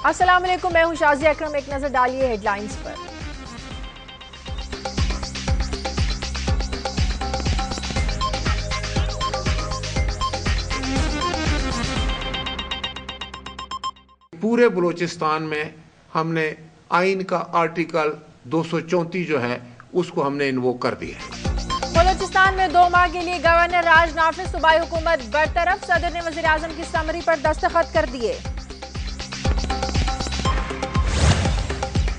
अस्सलाम वालेकुम, मैं हूं शाज़िया अकरम। एक नजर डालिए हेडलाइंस पर। पूरे बलूचिस्तान में हमने आइन का आर्टिकल 234 जो है उसको हमने इन्वोक कर दिया। बलूचिस्तान में 2 माह के लिए गवर्नर राज नाफिज, सूबाई हुकूमत बरतरफ। सदर ने वज़ीर आज़म की समरी पर दस्तखत कर दिए।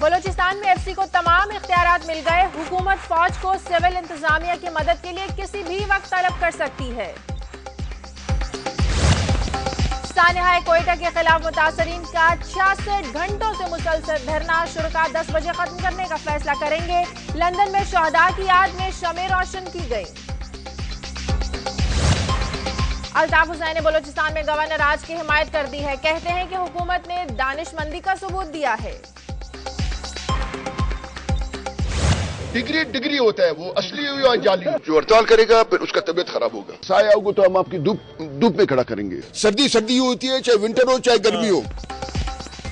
बलूचिस्तान में एफसी को तमाम इख्तियारात मिल गए। हुकूमत फौज को सिविल इंतजामिया की मदद के लिए किसी भी वक्त तलब कर सकती है। सानिहाए कोयटा के खिलाफ मुतासरीन का 66 घंटों से मुसलसल धरना। शुरुका 10 बजे खत्म करने का फैसला करेंगे। लंदन में शहदा की याद में शमें रोशन की गई। अल्ताफ हुसैन ने बलूचिस्तान में गवर्नर राज की हिमायत कर दी है। कहते हैं कि हुकूमत ने दानिशमंदी का सबूत दिया है। डिग्री होता है, वो असली या जाली। जो हड़ताल करेगा फिर उसका तबीयत खराब होगा। साया होगा तो हम आपकी धूप में खड़ा करेंगे। सर्दी होती है, चाहे विंटर हो चाहे गर्मी हो।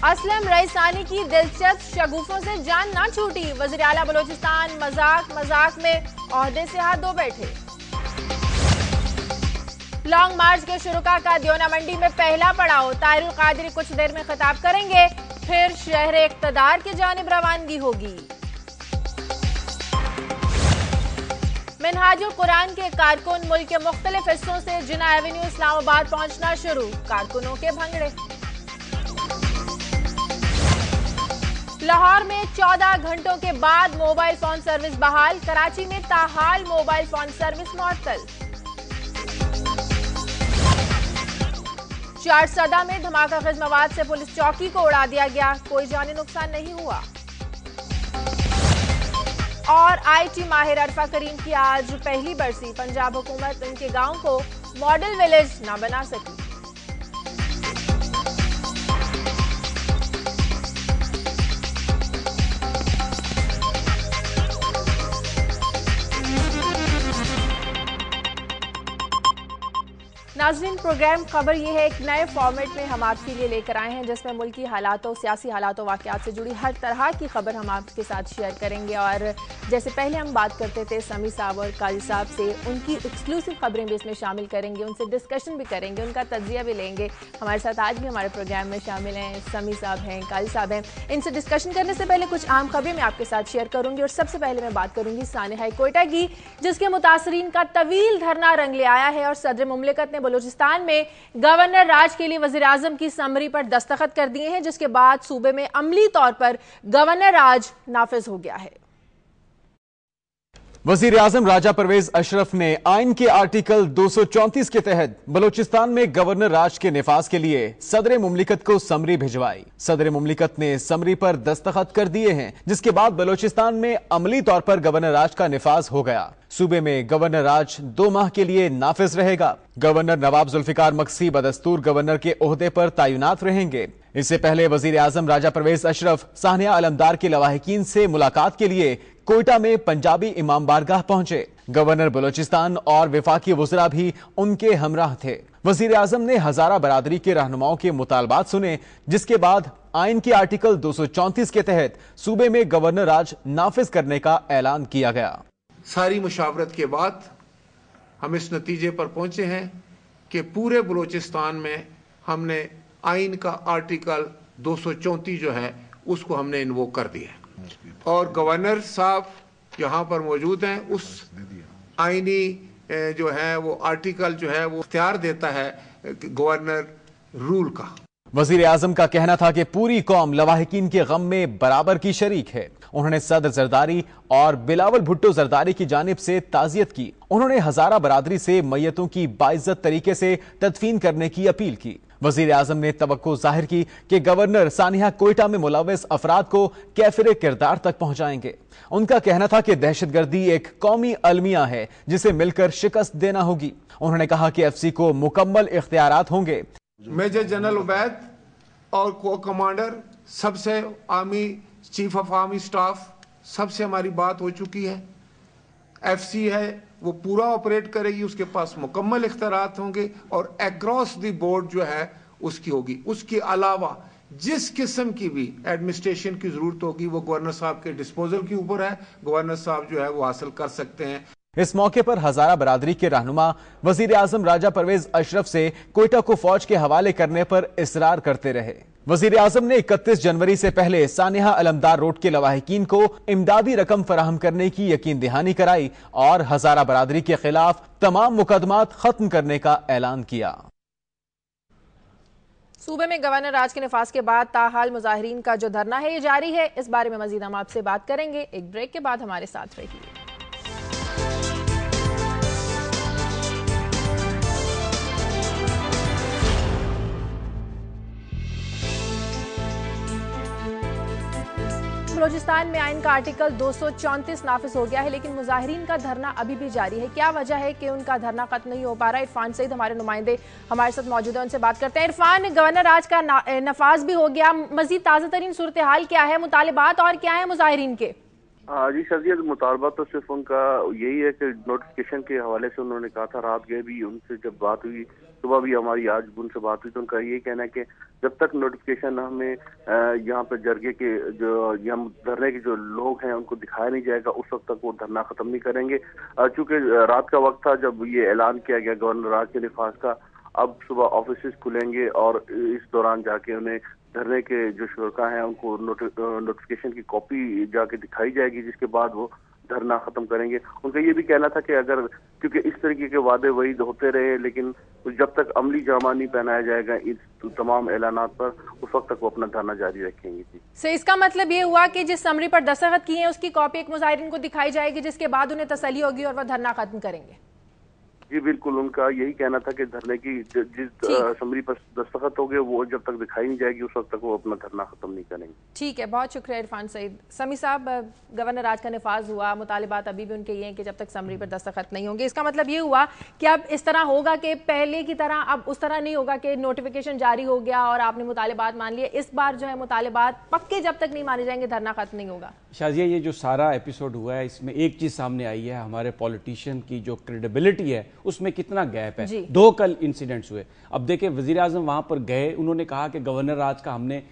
असलम रईसानी की दिलचस्प शगुफों से जान ना छूटी। वज़ीर आला बलूचिस्तान मजाक में ओहदे से हाथ धो बैठे। लॉन्ग मार्च के शुरुका का दियोना मंडी में पहला पड़ाव। ताहिरुल कादरी कुछ देर में खिताब करेंगे, फिर शहर इक़्तिदार की जानिब रवानगी होगी। मिनहाजुल कुरान के कारकुन मुल्क के मुख्तलिफ हिस्सों से जिना एवेन्यू इस्लामाबाद पहुंचना शुरू। कारकुनों के भंगड़े। लाहौर में 14 घंटों के बाद मोबाइल फोन सर्विस बहाल। कराची में ताहाल मोबाइल फोन सर्विस मुअत्तल। चारसदा में धमाकाखेज मवाद से पुलिस चौकी को उड़ा दिया गया। कोई जानी नुकसान नहीं हुआ। और आईटी माहिर अरफा करीम की आज पहली बरसी। पंजाब हुकूमत उनके गांव को मॉडल विलेज ना बना सकी। नाज़रीन, प्रोग्राम खबर ये है, एक नए फॉर्मेट में हम आपके लिए लेकर आए हैं जिसमें मुल्की हालातों, सियासी हालातों, वाक़यात से जुड़ी हर तरह की खबर हम आपके साथ शेयर करेंगे। और जैसे पहले हम बात करते थे समी साहब और काजी साहब से, उनकी एक्सक्लूसिव खबरें भी इसमें शामिल करेंगे, उनसे डिस्कशन भी करेंगे, उनका तज्जिया भी लेंगे। हमारे साथ आज भी हमारे प्रोग्राम में शामिल हैं समी साहब हैं, काजी साहब हैं। इनसे डिस्कशन करने से पहले कुछ आम खबरें मैं आपके साथ शेयर करूँगी। और सबसे पहले मैं बात करूँगी सानिहाए कोयटा की, जिसके मुतासरीन का तवील धरना रंग ले आया है। और सदर मुमलिकत ने बलूचिस्तान में गवर्नर राज के लिए वज़ीर आज़म की समरी पर दस्तखत कर दिए हैं, जिसके बाद सूबे में अमली तौर पर गवर्नर राज नाफिज हो गया है। वज़ीर आज़म राजा परवेज अशरफ ने आइन के आर्टिकल 234 के तहत बलूचिस्तान में गवर्नर राज के निफाज के लिए सदर मुमलिकत को समरी भिजवाई। सदर मुमलिकत ने समरी पर दस्तखत कर दिए हैं, जिसके बाद बलूचिस्तान में अमली तौर पर गवर्नर राज का निफाज हो गया। सूबे में गवर्नर राज 2 माह के लिए नाफिज रहेगा। गवर्नर नवाब जुल्फिकार मक्सी बदस्तूर गवर्नर के ओहदे पर तैनात रहेंगे। इससे पहले वज़ीर आज़म राजा परवेज अशरफ सानिया अलमदार के लवाहिकीन से मुलाकात के लिए कोयटा में पंजाबी इमाम बारगाह पहुंचे। गवर्नर बलूचिस्तान और वफाकी वज़रा भी उनके हमराह थे। वज़ीर आज़म ने हज़ारा बरादरी के रहनुमाओं के मुतालबात सुने, जिसके बाद आइन के आर्टिकल 234 के तहत सूबे में गवर्नर राज नाफिज करने का ऐलान किया गया। सारी मुशावरत के बाद हम इस नतीजे पर पहुंचे हैं कि पूरे बलूचिस्तान में हमने आइन का आर्टिकल 234 जो है उसको हमने इन्वोक कर दिया। और गवर्नर साहब यहाँ पर मौजूद हैं। उस आइनी जो है वो आर्टिकल जो है वो इख्तियार देता है गवर्नर रूल का। वज़ीर आज़म का कहना था कि पूरी कौम लवाहिकीन के गम में बराबर की शरीक है। उन्होंने सदर जरदारी और बिलावल भुट्टो जरदारी की जानिब से ताज़ियत की। उन्होंने हज़ारा बरादरी से मैयतों की बाइज्जत तरीके से तदफीन करने की अपील की। वज़ीर आज़म ने तवक्को जाहिर की कि गवर्नर सानिया कोयटा में मुलव्वस अफराद को कैफिरे किरदार तक पहुंचाएंगे। उनका कहना था कि दहशतगर्दी एक कौमी अलमिया है जिसे मिलकर शिकस्त देना होगी। उन्होंने कहा कि एफसी को मुकम्मल इख्तियारात होंगे। मेजर जनरल उबैद और को कमांडर सबसे army chief of army staff सबसे हमारी बात हो चुकी है। एफसी है वो पूरा ऑपरेट करेगी, उसके पास मुकम्मल इख्तियारात होंगे और अक्रॉस द बोर्ड जो है उसकी होगी। उसके अलावा जिस किस्म की भी एडमिनिस्ट्रेशन की जरूरत होगी वो गवर्नर साहब के डिस्पोजल के ऊपर है, गवर्नर साहब जो है वो हासिल कर सकते हैं। इस मौके पर हजारा बरादरी के रहनुमा वजीर आजम राजा परवेज अशरफ से क्वेटा को फौज के हवाले करने पर इसरार करते रहे। वजीर आजम ने 31 जनवरी से पहले सानिहा अलमदार रोड के लवाहिकीन को इमदादी रकम फराहम करने की यकीन दहानी कराई और हजारा बरादरी के खिलाफ तमाम मुकदमात खत्म करने का ऐलान किया। सूबे में गवर्नर राज के नफाज के बाद ताहाल मुजाहिरीन का जो धरना है ये जारी है। इस बारे में मजीद हम आपसे बात करेंगे, एक ब्रेक के बाद हमारे साथ रहिए। बलूचिस्तान में आइन का आर्टिकल 234 नाफिज हो गया है, लेकिन मुजाहिरीन का धरना अभी भी जारी है। क्या वजह है कि उनका धरना खत्म नहीं हो पा रहा? इरफान सईद हमारे नुमाइंदे हमारे साथ मौजूद है, उनसे बात करते हैं। इरफान, गवर्नर राज का नफाज भी हो गया, मजीद ताज़ा तरीन सूरत हाल क्या है, मुतालिबात और क्या है मुजाहिरीन के? जी शर्जिया, मुतालबात तो सिर्फ उनका यही है कि नोटिफिकेशन के हवाले से उन्होंने कहा था, रात गए भी उनसे जब बात हुई, सुबह भी हमारी आज उनसे बात हुई, तो उनका यही कहना है कि जब तक नोटिफिकेशन हमें यहाँ पे जरगे के जो यहाँ धरने के जो लोग हैं उनको दिखाया नहीं जाएगा, उस वक्त तक वो धरना खत्म नहीं करेंगे। चूंकि रात का वक्त था जब ये ऐलान किया गया गवर्नर राज के नफाज का, अब सुबह ऑफिस खुलेंगे और इस दौरान जाके उन्हें धरने के जो शुरका हैं उनको नोटिफिकेशन की कॉपी जाके दिखाई जाएगी, जिसके बाद वो धरना खत्म करेंगे। उनका ये भी कहना था कि अगर क्योंकि इस तरीके के वादे वहीद होते रहे, लेकिन जब तक अमली जामा नहीं पहनाया जाएगा इस तमाम ऐलानात पर, उस वक्त तक वो अपना धरना जारी रखेंगे। जी सो इसका मतलब ये हुआ कि जिस समरी पर दस्तखत की है उसकी कॉपी एक मुजाहिरीन को दिखाई जाएगी, जिसके बाद उन्हें तसल्ली होगी और वह धरना खत्म करेंगे। जी बिल्कुल, उनका यही कहना था कि धरने की जिस समरी पर दस्तखत हो गए वो जब तक दिखाई नहीं जाएगी उस वक्त तक वो अपना धरना खत्म नहीं करेंगे। ठीक है, बहुत शुक्रिया इरफान सईद। समी साहब, गवर्नर राज का नफाज हुआ, मुतालिबात अभी भी उनके ये हैं कि जब तक समरी पर दस्तखत नहीं होंगे। इसका मतलब ये हुआ कि अब इस तरह होगा कि पहले की तरह अब उस तरह नहीं होगा कि नोटिफिकेशन जारी हो गया और आपने मुतालिबात मान लिए। इस बार जो है मुतालिबात पक्के जब तक नहीं माने जाएंगे धरना खत्म नहीं होगा। शाजिया, ये जो सारा एपिसोड हुआ है इसमें एक चीज सामने आई है, हमारे पॉलिटिशियन की जो क्रेडिबिलिटी है उसमें कितना गैप है। दो कल इंसिडेंट्स हुए। अब देखिए, वजीर आजम वहां पर गए, उन्होंने कहा कि गवर्नर राज का हमने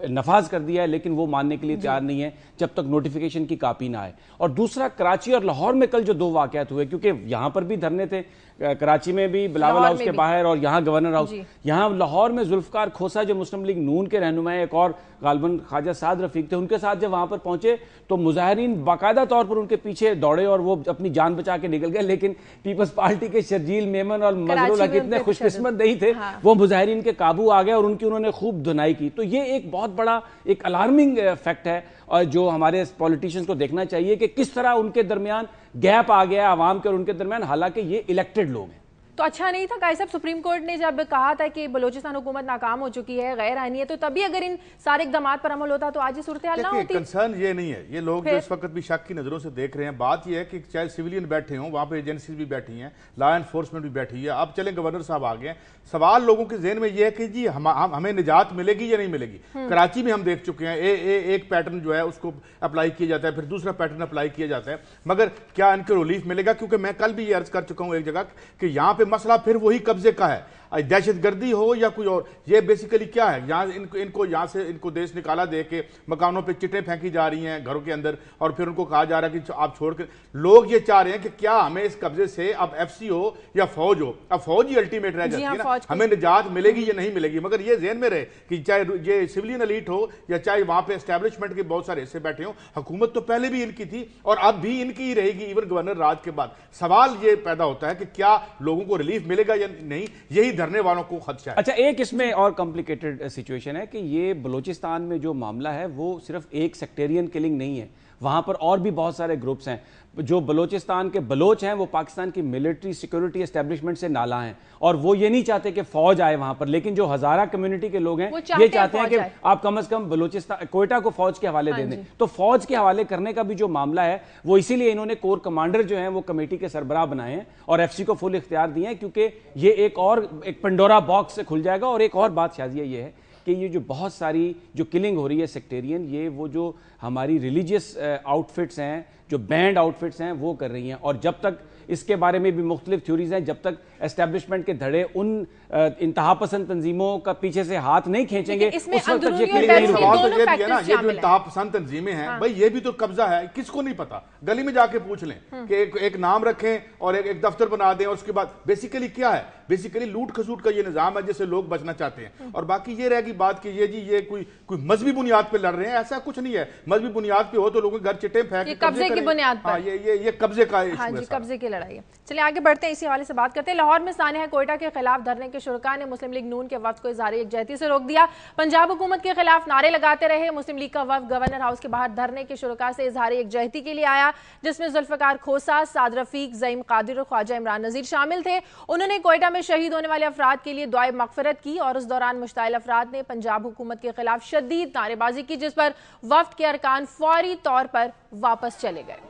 नफाज कर दिया है, लेकिन वो मानने के लिए तैयार नहीं है जब तक नोटिफिकेशन की कॉपी ना आए। और दूसरा, कराची और लाहौर में कल जो दो वाकयात हुए, क्योंकि यहां पर भी धरने थे, कराची में भी बिलावल हाउस के बाहर और यहाँ गवर्नर हाउस, यहाँ लाहौर में जुल्फकार खोसा जो मुस्लिम लीग नून के रहनुमा, एक और गालबन ख्वाजा साद रफीक थे, उनके साथ जब वहां पर पहुंचे तो मुजाहिरीन बाकायदा तौर पर उनके पीछे दौड़े और वो अपनी जान बचा के निकल गए। लेकिन पीपल्स पार्टी के शर्जील मेमन और मजरुल हक इतने खुशकिस्मत नहीं थे, वो मुजाहिरीन के काबू आ गए और उनकी उन्होंने खूब धुनाई की। तो ये एक बहुत बड़ा एक अलार्मिंग फैक्ट है और जो हमारे पॉलिटिशियंस को देखना चाहिए कि किस तरह उनके दरमियान गैप आ गया आवाम के और उनके दरमियान, हालांकि ये इलेक्टेड लोग हैं। तो अच्छा नहीं था कायद साहब, सुप्रीम कोर्ट ने जब कहा था कि बलूचिस्तान हुकूमत नाकाम हो चुकी है, गैर आईनी है, तो तभी अगर इन सारे इकदामात पर अमल होता तो आज ये सूरत हाल ना होती। कंसर्न ये नहीं है, ये लोग जो इस वक्त भी शक की नजरों से देख रहे हैं, बात ये है कि चाहे सिविलियन बैठे हों, वहां पे एजेंसीज भी बैठी हैं, लॉ एनफोर्समेंट भी बैठी है। अब चलें, गवर्नर साहब आ गए, सवाल लोगों के ज़हन में ये है कि जी हमें निजात मिलेगी या नहीं मिलेगी। कराची में हम देख चुके हैं एक पैटर्न जो है उसको अप्लाई किया जाता है, फिर दूसरा पैटर्न अप्लाई किया जाता है, मगर क्या इनको रिलीफ मिलेगा? क्योंकि मैं कल भी ये अर्ज कर चुका हूं एक जगह कि यहाँ पे मसला फिर वही कब्जे का है, दहशतगर्दी हो या कोई और। ये बेसिकली क्या है, यहाँ इनको यहाँ से इनको देश निकाला दे के मकानों पे चिटें फेंकी जा रही हैं घरों के अंदर, और फिर उनको कहा जा रहा है कि आप छोड़ कर। लोग ये चाह रहे हैं कि क्या हमें इस कब्जे से अब एफसी हो या फौज हो, अब फौज ही अल्टीमेट रह जाती है ना, हमें निजात मिलेगी या नहीं मिलेगी। मगर ये ज़हन में रहे कि चाहे ये सिविलियन एलीट हो या चाहे वहां पे एस्टैब्लिशमेंट के बहुत सारे हिस्से बैठे हो, हुकूमत तो पहले भी इनकी थी और अब भी इनकी ही रहेगी, इवन गवर्नर राज के बाद। सवाल ये पैदा होता है कि क्या लोगों को रिलीफ मिलेगा या नहीं, यही धरने वालों को खदशा है। अच्छा, एक इसमें और कॉम्प्लिकेटेड सिचुएशन है कि ये बलूचिस्तान में जो मामला है वो सिर्फ एक सेक्टेरियन किलिंग नहीं है, वहां पर और भी बहुत सारे ग्रुप्स हैं। जो बलूचिस्तान के बलोच हैं वो पाकिस्तान की मिलिट्री सिक्योरिटी एस्टेब्लिशमेंट से नाला हैं और वो ये नहीं चाहते कि फौज आए वहां पर, लेकिन जो हजारा कम्युनिटी के लोग हैं ये चाहते हैं कि आप कम से कम बलूचिस्तान कोयटा को फौज के हवाले दे दें। तो फौज के हवाले करने का भी जो मामला है वो इसीलिए इन्होंने कोर कमांडर जो है वो कमेटी के सरबराह बनाए हैं और एफसी को फुल इख्तियार दिए हैं, क्योंकि ये एक पंडोरा बॉक्स खुल जाएगा। और एक और बात शाजिया ये है कि ये जो बहुत सारी जो किलिंग हो रही है सेक्टेरियन, ये वो जो हमारी रिलीजियस आउटफिट्स हैं جو بینڈ آؤٹ فٹس ہیں وہ کر رہی ہیں. اور جب تک اس کے بارے میں بھی مختلف تھیوریز ہیں, جب تک اسٹیبلشمنٹ کے دھڑے ان انتہا پسند تنظیموں کا پیچھے سے ہاتھ نہیں کھینچیں گے اس وقت تک یہ کلیئر نہیں ہوگا. یہ جو انتہا پسند تنظیمیں ہیں بھائی, یہ بھی تو قبضہ ہے, کس کو نہیں پتا, گلی میں جا کے پوچھ لیں کہ ایک نام رکھیں اور ایک دفتر بنا دیں, اور اس کے بعد بیسیکلی کیا ہے, بیسیکلی لوٹ کھسوٹ کا یہ نظام ہے جس سے لوگ بچنا چاہتے ہیں. اور باقی یہ رہ گی بات کہ یہ کوئی مذہبی بنیاد پہ لڑ رہے ہیں, ایسا کچھ نہیں ہے. مذہبی بنیاد پہ ہو تو لوگوں کے گھر چٹے پھینک قبضے کی بنیاد پر, یہ قبضے کا قبضے کی لڑائی ہے. چلیے آگے بڑھتے ہیں, اسی حوالے سے بات کرتے ہیں. لاہور میں سانحہ کوئٹہ کے خلاف دھرنے کے شرکاء نے مسلم لیگ نون کے وفد کو اظہار یکجہتی سے روک دیا. پنجاب حکومت کے خلاف نعرے لگاتے رہے. مسلم لیگ کا وفد گورنر ہاؤس کے باہر دھرنے کے شرکاء سے اظہار یکجہتی کے لیے آیا, جس میں ذوالفقار کھوسا, سعد رفیق, زعیم قادر اور خواجہ عمران نذیر شامل تھے. انہوں نے کوئٹہ میں شہید ہونے والے افراد کے لیے دعائے مغفرت کی, اور اس دوران مشتعل افراد نے پنجاب حکومت کے خلاف شدید نعرے بازی کی, جس پر وفد کے ارکان فوری طور پر واپس چلے گئے.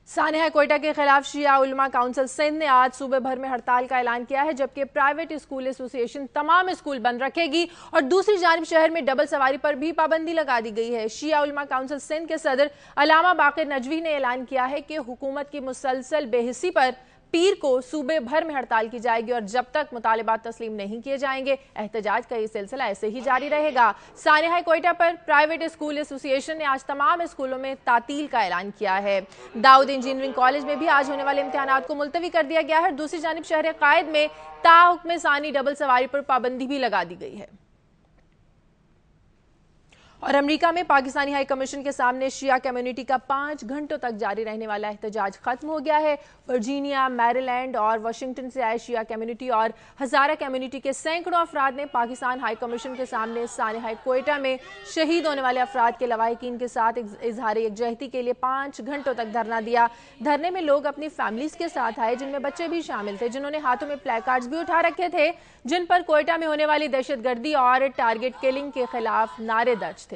سانحہ کوئٹہ کے خلاف شیعہ علماء کونسل سندھ نے آج صوبے بھر میں ہڑتال کا اعلان کیا ہے, جبکہ پرائیویٹ اسکول ایسوسی ایشن تمام اسکول بند رکھے گی, اور دوسری جانب شہر میں ڈبل سواری پر بھی پابندی لگا دی گئی ہے. شیعہ علماء کونسل سندھ کے صدر علامہ باقر نجوی نے اعلان کیا ہے کہ حکومت کی مسلسل بے حسی پر پیر کو صوبے بھر میں ہڑتال کی جائے گی, اور جب تک مطالبات تسلیم نہیں کیے جائیں گے احتجاج کا یہ سلسلہ ایسے ہی جاری رہے گا. سانحہ کوئٹہ پر پرائیویٹ اسکول ایسوسی ایشن نے آج تمام اسکولوں میں تعطیل کا اعلان کیا ہے. داؤد انجینئرنگ کالج میں بھی آج ہونے والے امتحانات کو ملتوی کر دیا گیا ہے. دوسری جانب شہر قائد میں تا حکم ثانی ڈبل سواری پر پابندی بھی لگا دی گئی ہے. اور امریکہ میں پاکستانی ہائی کمیشن کے سامنے شیعہ کمیونٹی کا 5 گھنٹوں تک جاری رہنے والا احتجاج ختم ہو گیا ہے. ورجینیا, میری لینڈ اور واشنگٹن سے آئے شیعہ کمیونٹی اور ہزارہ کمیونٹی کے سینکڑوں افراد نے پاکستان ہائی کمیشن کے سامنے سانحہ کوئٹہ میں شہید ہونے والے افراد کے لواحقین کے ساتھ اظہار یکجہتی کے لیے 5 گھنٹوں تک دھرنا دیا. دھرنے میں لوگ اپنی فیملیز کے ساتھ آئے, جن میں بچے بھی شامل تھے, جنہوں نے ہاتھوں میں پلے کارڈز بھی اٹھا رکھے تھے, جن پر کوئٹہ میں ہونے والی دہشت گردی اور ٹارگٹ کلنگ کے خلاف نعرے درج تھے.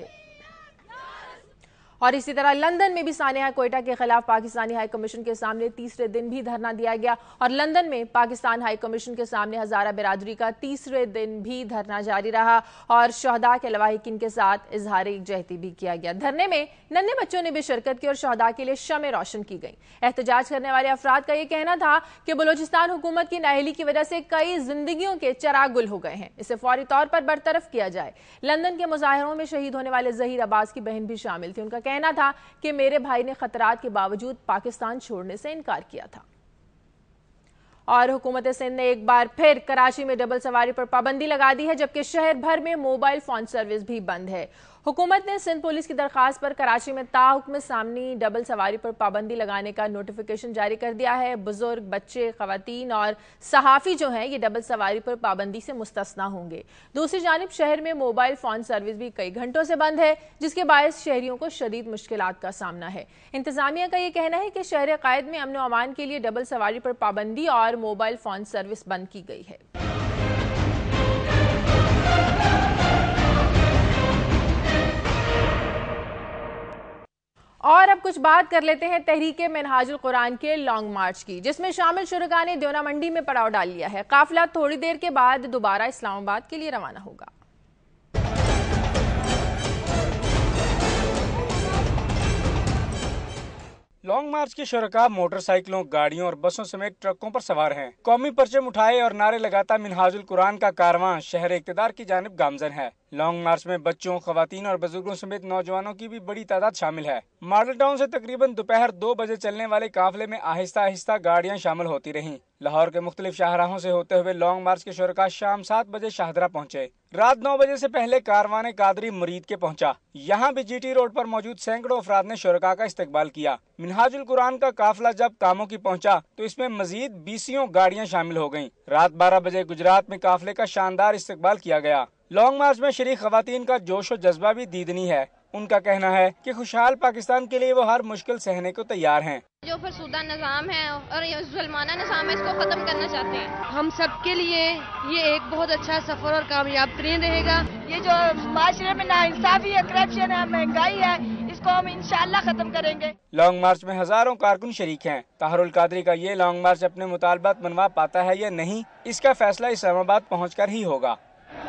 اور اسی طرح لندن میں بھی سانحہ کوئٹہ کے خلاف پاکستانی ہائی کمیشن کے سامنے تیسرے دن بھی دھرنا دیا گیا, اور لندن میں پاکستان ہائی کمیشن کے سامنے ہزارہ برادری کا تیسرے دن بھی دھرنا جاری رہا, اور شہداء کے لواحقین کے ساتھ اظہار یکجہتی بھی کیا گیا. دھرنے میں ننھے بچوں نے بھی شرکت کی اور شہداء کے لیے شمع روشن کی گئیں. احتجاج کرنے والے افراد کا یہ کہنا تھا کہ بلوچستان حکومت کی نااہلی کی وجہ سے کئی زندگیوں کے چراغ گل ہو گئے ہیں, اسے فوری طور پر برطرف کیا جائے. لندن کے مظاہروں میں شہید ہونے والے ظہیر عباس کی بہن بھی شامل تھی. ان کا کہنا تھا کہ میرے بھائی نے خطرات کے باوجود پاکستان چھوڑنے سے انکار کیا تھا. اور حکومت سندھ نے ایک بار پھر کراچی میں ڈبل سواری پر پابندی لگا دی ہے, جبکہ شہر بھر میں موبائل فون سروس بھی بند ہے. حکومت نے سندھ پولیس کی درخواست پر کراچی میں تا حکم ثانی ڈبل سواری پر پابندی لگانے کا نوٹیفیکیشن جاری کر دیا ہے. بزرگ, بچے, خواتین اور صحافی جو ہیں یہ ڈبل سواری پر پابندی سے مستثنا ہوں گے. دوسری جانب شہر میں موبائل فون سروس بھی کئی گھنٹوں سے بند ہے, جس کے باعث شہریوں کو شدید مشکلات کا سامنا ہے. انتظامیہ کا یہ کہنا ہے کہ شہر قائد میں امن و امان کے لیے ڈبل سواری پر پابندی اور موبائل فون سروس بند کی گئی ہے. اور اب کچھ بات کر لیتے ہیں تحریک منہاج القرآن کے لانگ مارچ کی, جس میں شامل شرکاء نے دیونا منڈی میں پڑاؤ ڈال لیا ہے. قافلہ تھوڑی دیر کے بعد دوبارہ اسلام آباد کے لیے روانہ ہوگا. لانگ مارچ کے شرکاء موٹر سائیکلوں, گاڑیوں اور بسوں سمیت ٹرکوں پر سوار ہیں. قومی پرچم اٹھائے اور نعرے لگاتا منہاج القرآن کا کارواں شہر اقتدار کی جانب گامزن ہے. لانگ مارچ میں بچوں, خواتین اور بزرگوں سمیت نوجوانوں کی بھی بڑی تعداد شامل ہے. ماڈل ٹاؤن سے تقریباً دوپہر 2 بجے چلنے والے قافلے میں آہستہ آہستہ گاڑیاں شامل ہوتی رہیں. لاہور کے مختلف شاہراہوں سے ہوتے ہوئے لانگ مارچ کے شرکاء شام 7 بجے شاہدرہ پہنچے. رات 9 بجے سے پہلے کاروان قادری مرید کے پہنچا. یہاں بھی جی ٹی روڈ پر موجود سینکڑوں افراد نے شرکاء کا استقبال کیا. منہاج القرآن کا قافلہ جب کاموں کی پہنچا تو اس میں مزید 20 گاڑیاں شامل ہو گئیں. رات 12 بجے گجرات میں قافلے کا شاندار استقبال کیا گیا. لانگ مارچ میں شریک خواتین کا جوش و جذبہ بھی دیدنی ہے. ان کا کہنا ہے کہ خوشحال پاکستان کے لیے وہ ہر مشکل سہنے کو تیار ہیں. جو فرسودہ نظام ہے اور یہ ظلمانہ نظام ہے, اس کو ختم کرنا چاہتے ہیں. ہم سب کے لیے یہ ایک بہت اچھا سفر اور کامیاب ترین رہے گا. یہ جو معاشرے میں ناانصافی ہے, کرپشن ہے, مہنگائی ہے, اس کو ہم انشاءاللہ ختم کریں گے. لانگ مارچ میں ہزاروں کارکن شریک ہیں. طاہر القادری کا یہ لانگ مارچ اپنے مطالبات منوا پاتا ہے یا نہیں, اس کا فیصلہ اسلام آباد پہنچ کر ہی ہوگا.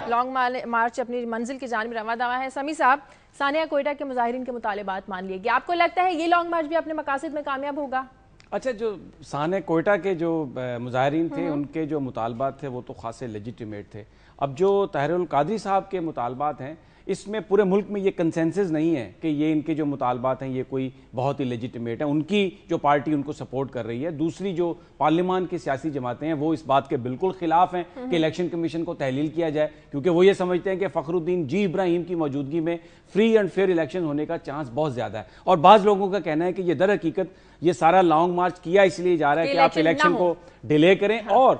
لانگ مارچ اپنی منزل کی جانب رواں دواں ہے. سمی صاحب, ثانیہ کوئٹہ کے مظاہرین کے مطالبات مان لیے گئے، آپ کو لگتا ہے یہ لانگ مارچ بھی اپنے مقاصد میں کامیاب ہوگا؟ اچھا، جو ثانیہ کوئٹہ کے جو مظاہرین تھے ان کے جو مطالبات تھے وہ تو خاصے لیجیٹیمیٹ تھے. اب جو طاہر القادری صاحب کے مطالبات ہیں اس میں پورے ملک میں یہ کنسنسس نہیں ہے کہ یہ ان کے جو مطالبات ہیں یہ کوئی بہت ہی لیجیٹیمیٹ ہیں. ان کی جو پارٹی ان کو سپورٹ کر رہی ہے، دوسری جو پارلیمان کی سیاسی جماعتیں ہیں وہ اس بات کے بالکل خلاف ہیں کہ الیکشن کمیشن کو تحلیل کیا جائے، کیونکہ وہ یہ سمجھتے ہیں کہ فخر الدین جی ابراہیم کی موجودگی میں فری اینڈ فیئر الیکشن ہونے کا چانس بہت زیادہ ہے. اور بعض لوگوں کا کہنا ہے کہ یہ در حقیقت یہ سارا لانگ مارچ کیا اس لیے جا رہا ہے کہ آپ الیکشن کو ڈیلے کریں اور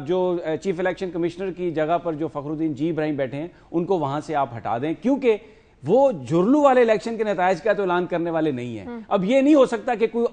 جو چیف الیکشن کمشنر کی جگہ پر جو فخر الدین جی ابراہیم بیٹھے ہیں ان کو وہاں سے آپ ہٹا دیں، کیونکہ وہ جھرلو والے الیکشن کے نتائج کا تو اعلان کرنے والے نہیں ہیں. اب یہ نہیں ہو سکتا کہ کوئی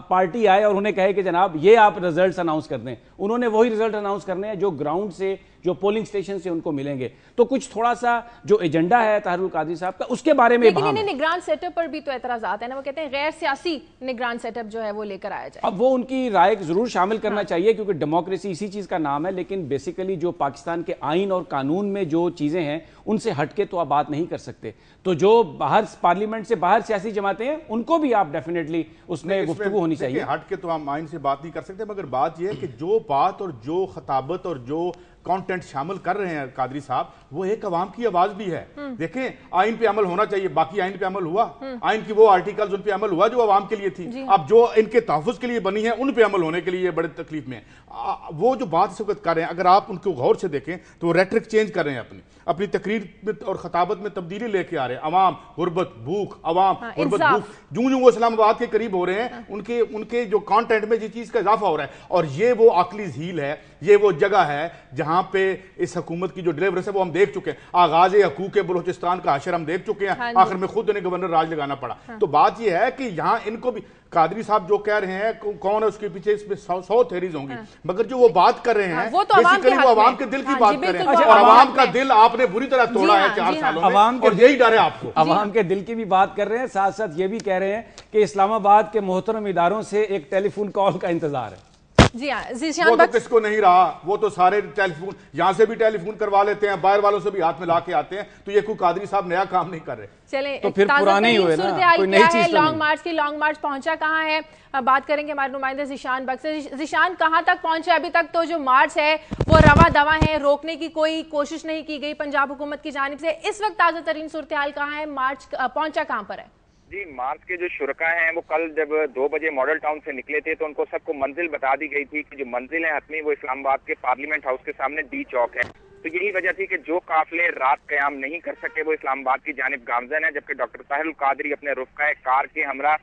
پارٹی آئے اور انہیں کہے کہ جناب یہ آپ ریزلٹس اناؤنس کر دیں. انہوں نے وہی ریزلٹ اناؤنس کرنے ہیں جو گراؤنڈ سے، جو پولنگ سٹیشن سے ان کو ملیں گے. تو کچھ تھوڑا سا جو ایجنڈا ہے طاہر القادری صاحب کا اس کے بارے میں لیکن انہیں نگران سیٹ اپ پر بھی تو اعتراضات ہیں نا، وہ کہتے ہیں غیر سیاسی نگران سیٹ اپ جو ہے وہ لے کر آیا جائے. اب وہ ان کی رائے ضرور شامل کرنا چاہیے کیونکہ ڈیموکریسی اسی چیز کا نام ہے، لیکن بیسیکلی جو پاکستان کے آئین اور قانون میں جو چیزیں ہیں ان سے ہٹ کے تو آپ بات نہیں کر سکتے. تو جو باہر پارلیمنٹ سے باہر سیاسی جماعتیں ہیں ان کو بھی آپ ڈیفینیٹلی اس میں گفتگو ہونی چاہیے. ہٹ کے تو ہم آئین سے بات نہیں کر سکتے، مگر بات یہ ہے کہ جو بات اور جو خطابت اور جو کانٹینٹ شامل کر رہے ہیں قادری صاحب وہ ایک عوام کی آواز بھی ہے. دیکھیں آئین پہ عمل ہونا چاہیے، باقی آئین پہ عمل ہوا، آئین کی وہ آرٹیکلز ان پہ عمل ہوا جو عوام کے لیے تھی. اب جو ان کے تحفظ کے لیے بنی ہے ان پہ عمل ہونے کے لیے بڑے تکلیف میں وہ جو بات اس وقت کر رہے ہیں اگر آپ ان کو غور سے دیکھیں تو وہ ریٹرک چینج کر رہے ہیں، اپنی تقریر میں اور خطابت میں تبدیلی لے کے آ رہے ہیں. عوام غربت بھوک، عوام غربت بھوک، جو وہ اسلام آباد کے قریب ہو رہے ہیں ان کے جو کانٹینٹ میں جس چیز کا اضافہ ہو رہا ہے. اور یہ وہ عقلی ذیل ہے، یہ وہ جگہ ہے جہاں پہ اس حکومت کی جو ڈیلیورنس ہے وہ ہم دیکھ چکے ہیں. آغاز حقوق بلوچستان کا حشر ہم دیکھ چکے ہیں، آخر میں خود انہیں گورنر راج لگانا پڑا. تو بات یہ ہے کہ یہاں ان کو بھی قادری صاحب جو کہہ رہے ہیں کون ہے اس کے پیچھے اس میں 100 تھیریز ہوں گی، مگر جو وہ بات کر رہے ہیں بیسیکلی وہ عوام کے دل کی بات کر رہے ہیں. اور عوام کا دل آپ نے بری طرح توڑا ہے 4 سالوں میں اور یہی ڈر ہے آپ کو. عوام کے دل کی بھی بات کر رہے ہیں، ساتھ ساتھ یہ بھی کہہ رہے ہیں کہ اسلام آباد کے محترم اداروں سے ایک ٹیلی فون کال کا انتظار ہے. جی ہاں، وہ تو کس کو نہیں رہا، وہ تو سارے ٹیلی فون یہاں سے بھی ٹیلی فون کروا لیتے ہیں، باہر والوں سے بھی ہاتھ میں لا کے آتے ہیں. تو یہ کوئی قادری صاحب نیا کام نہیں کر رہے. چلیں تو پھر پرانے ہی ہوئے نا، کوئی نئی چیز تو لانگ مارچ کی لانگ مارچ پہنچا کہاں ہے؟ بات کریں گے ہمارے نمائندے ذیشان بخش سے. ذیشان کہاں تک پہنچا ابھی تک؟ تو جو مارچ ہے وہ رواں دواں ہے، روکنے کی کوئی کوشش نہیں کی گئی پنجاب حکومت کی جانب سے. اس وقت تازہ ترین صورتحال کہاں ہے؟ مارچ پہنچا کہاں پر ہے؟ جی، مارچ کے جو شرکاء ہیں وہ کل جب 2 بجے ماڈل ٹاؤن سے نکلے تھے تو ان کو سب کو منزل بتا دی گئی تھی کہ جو منزل ہے حتمی وہ اسلام آباد کے پارلیمنٹ ہاؤس کے سامنے ڈی چوک ہے. تو یہی وجہ تھی کہ جو قافلے رات قیام نہیں کر سکے وہ اسلام آباد کی جانب گامزن ہے، جبکہ ڈاکٹر طاہر القادری اپنے رفقہ کار کے ہمراہ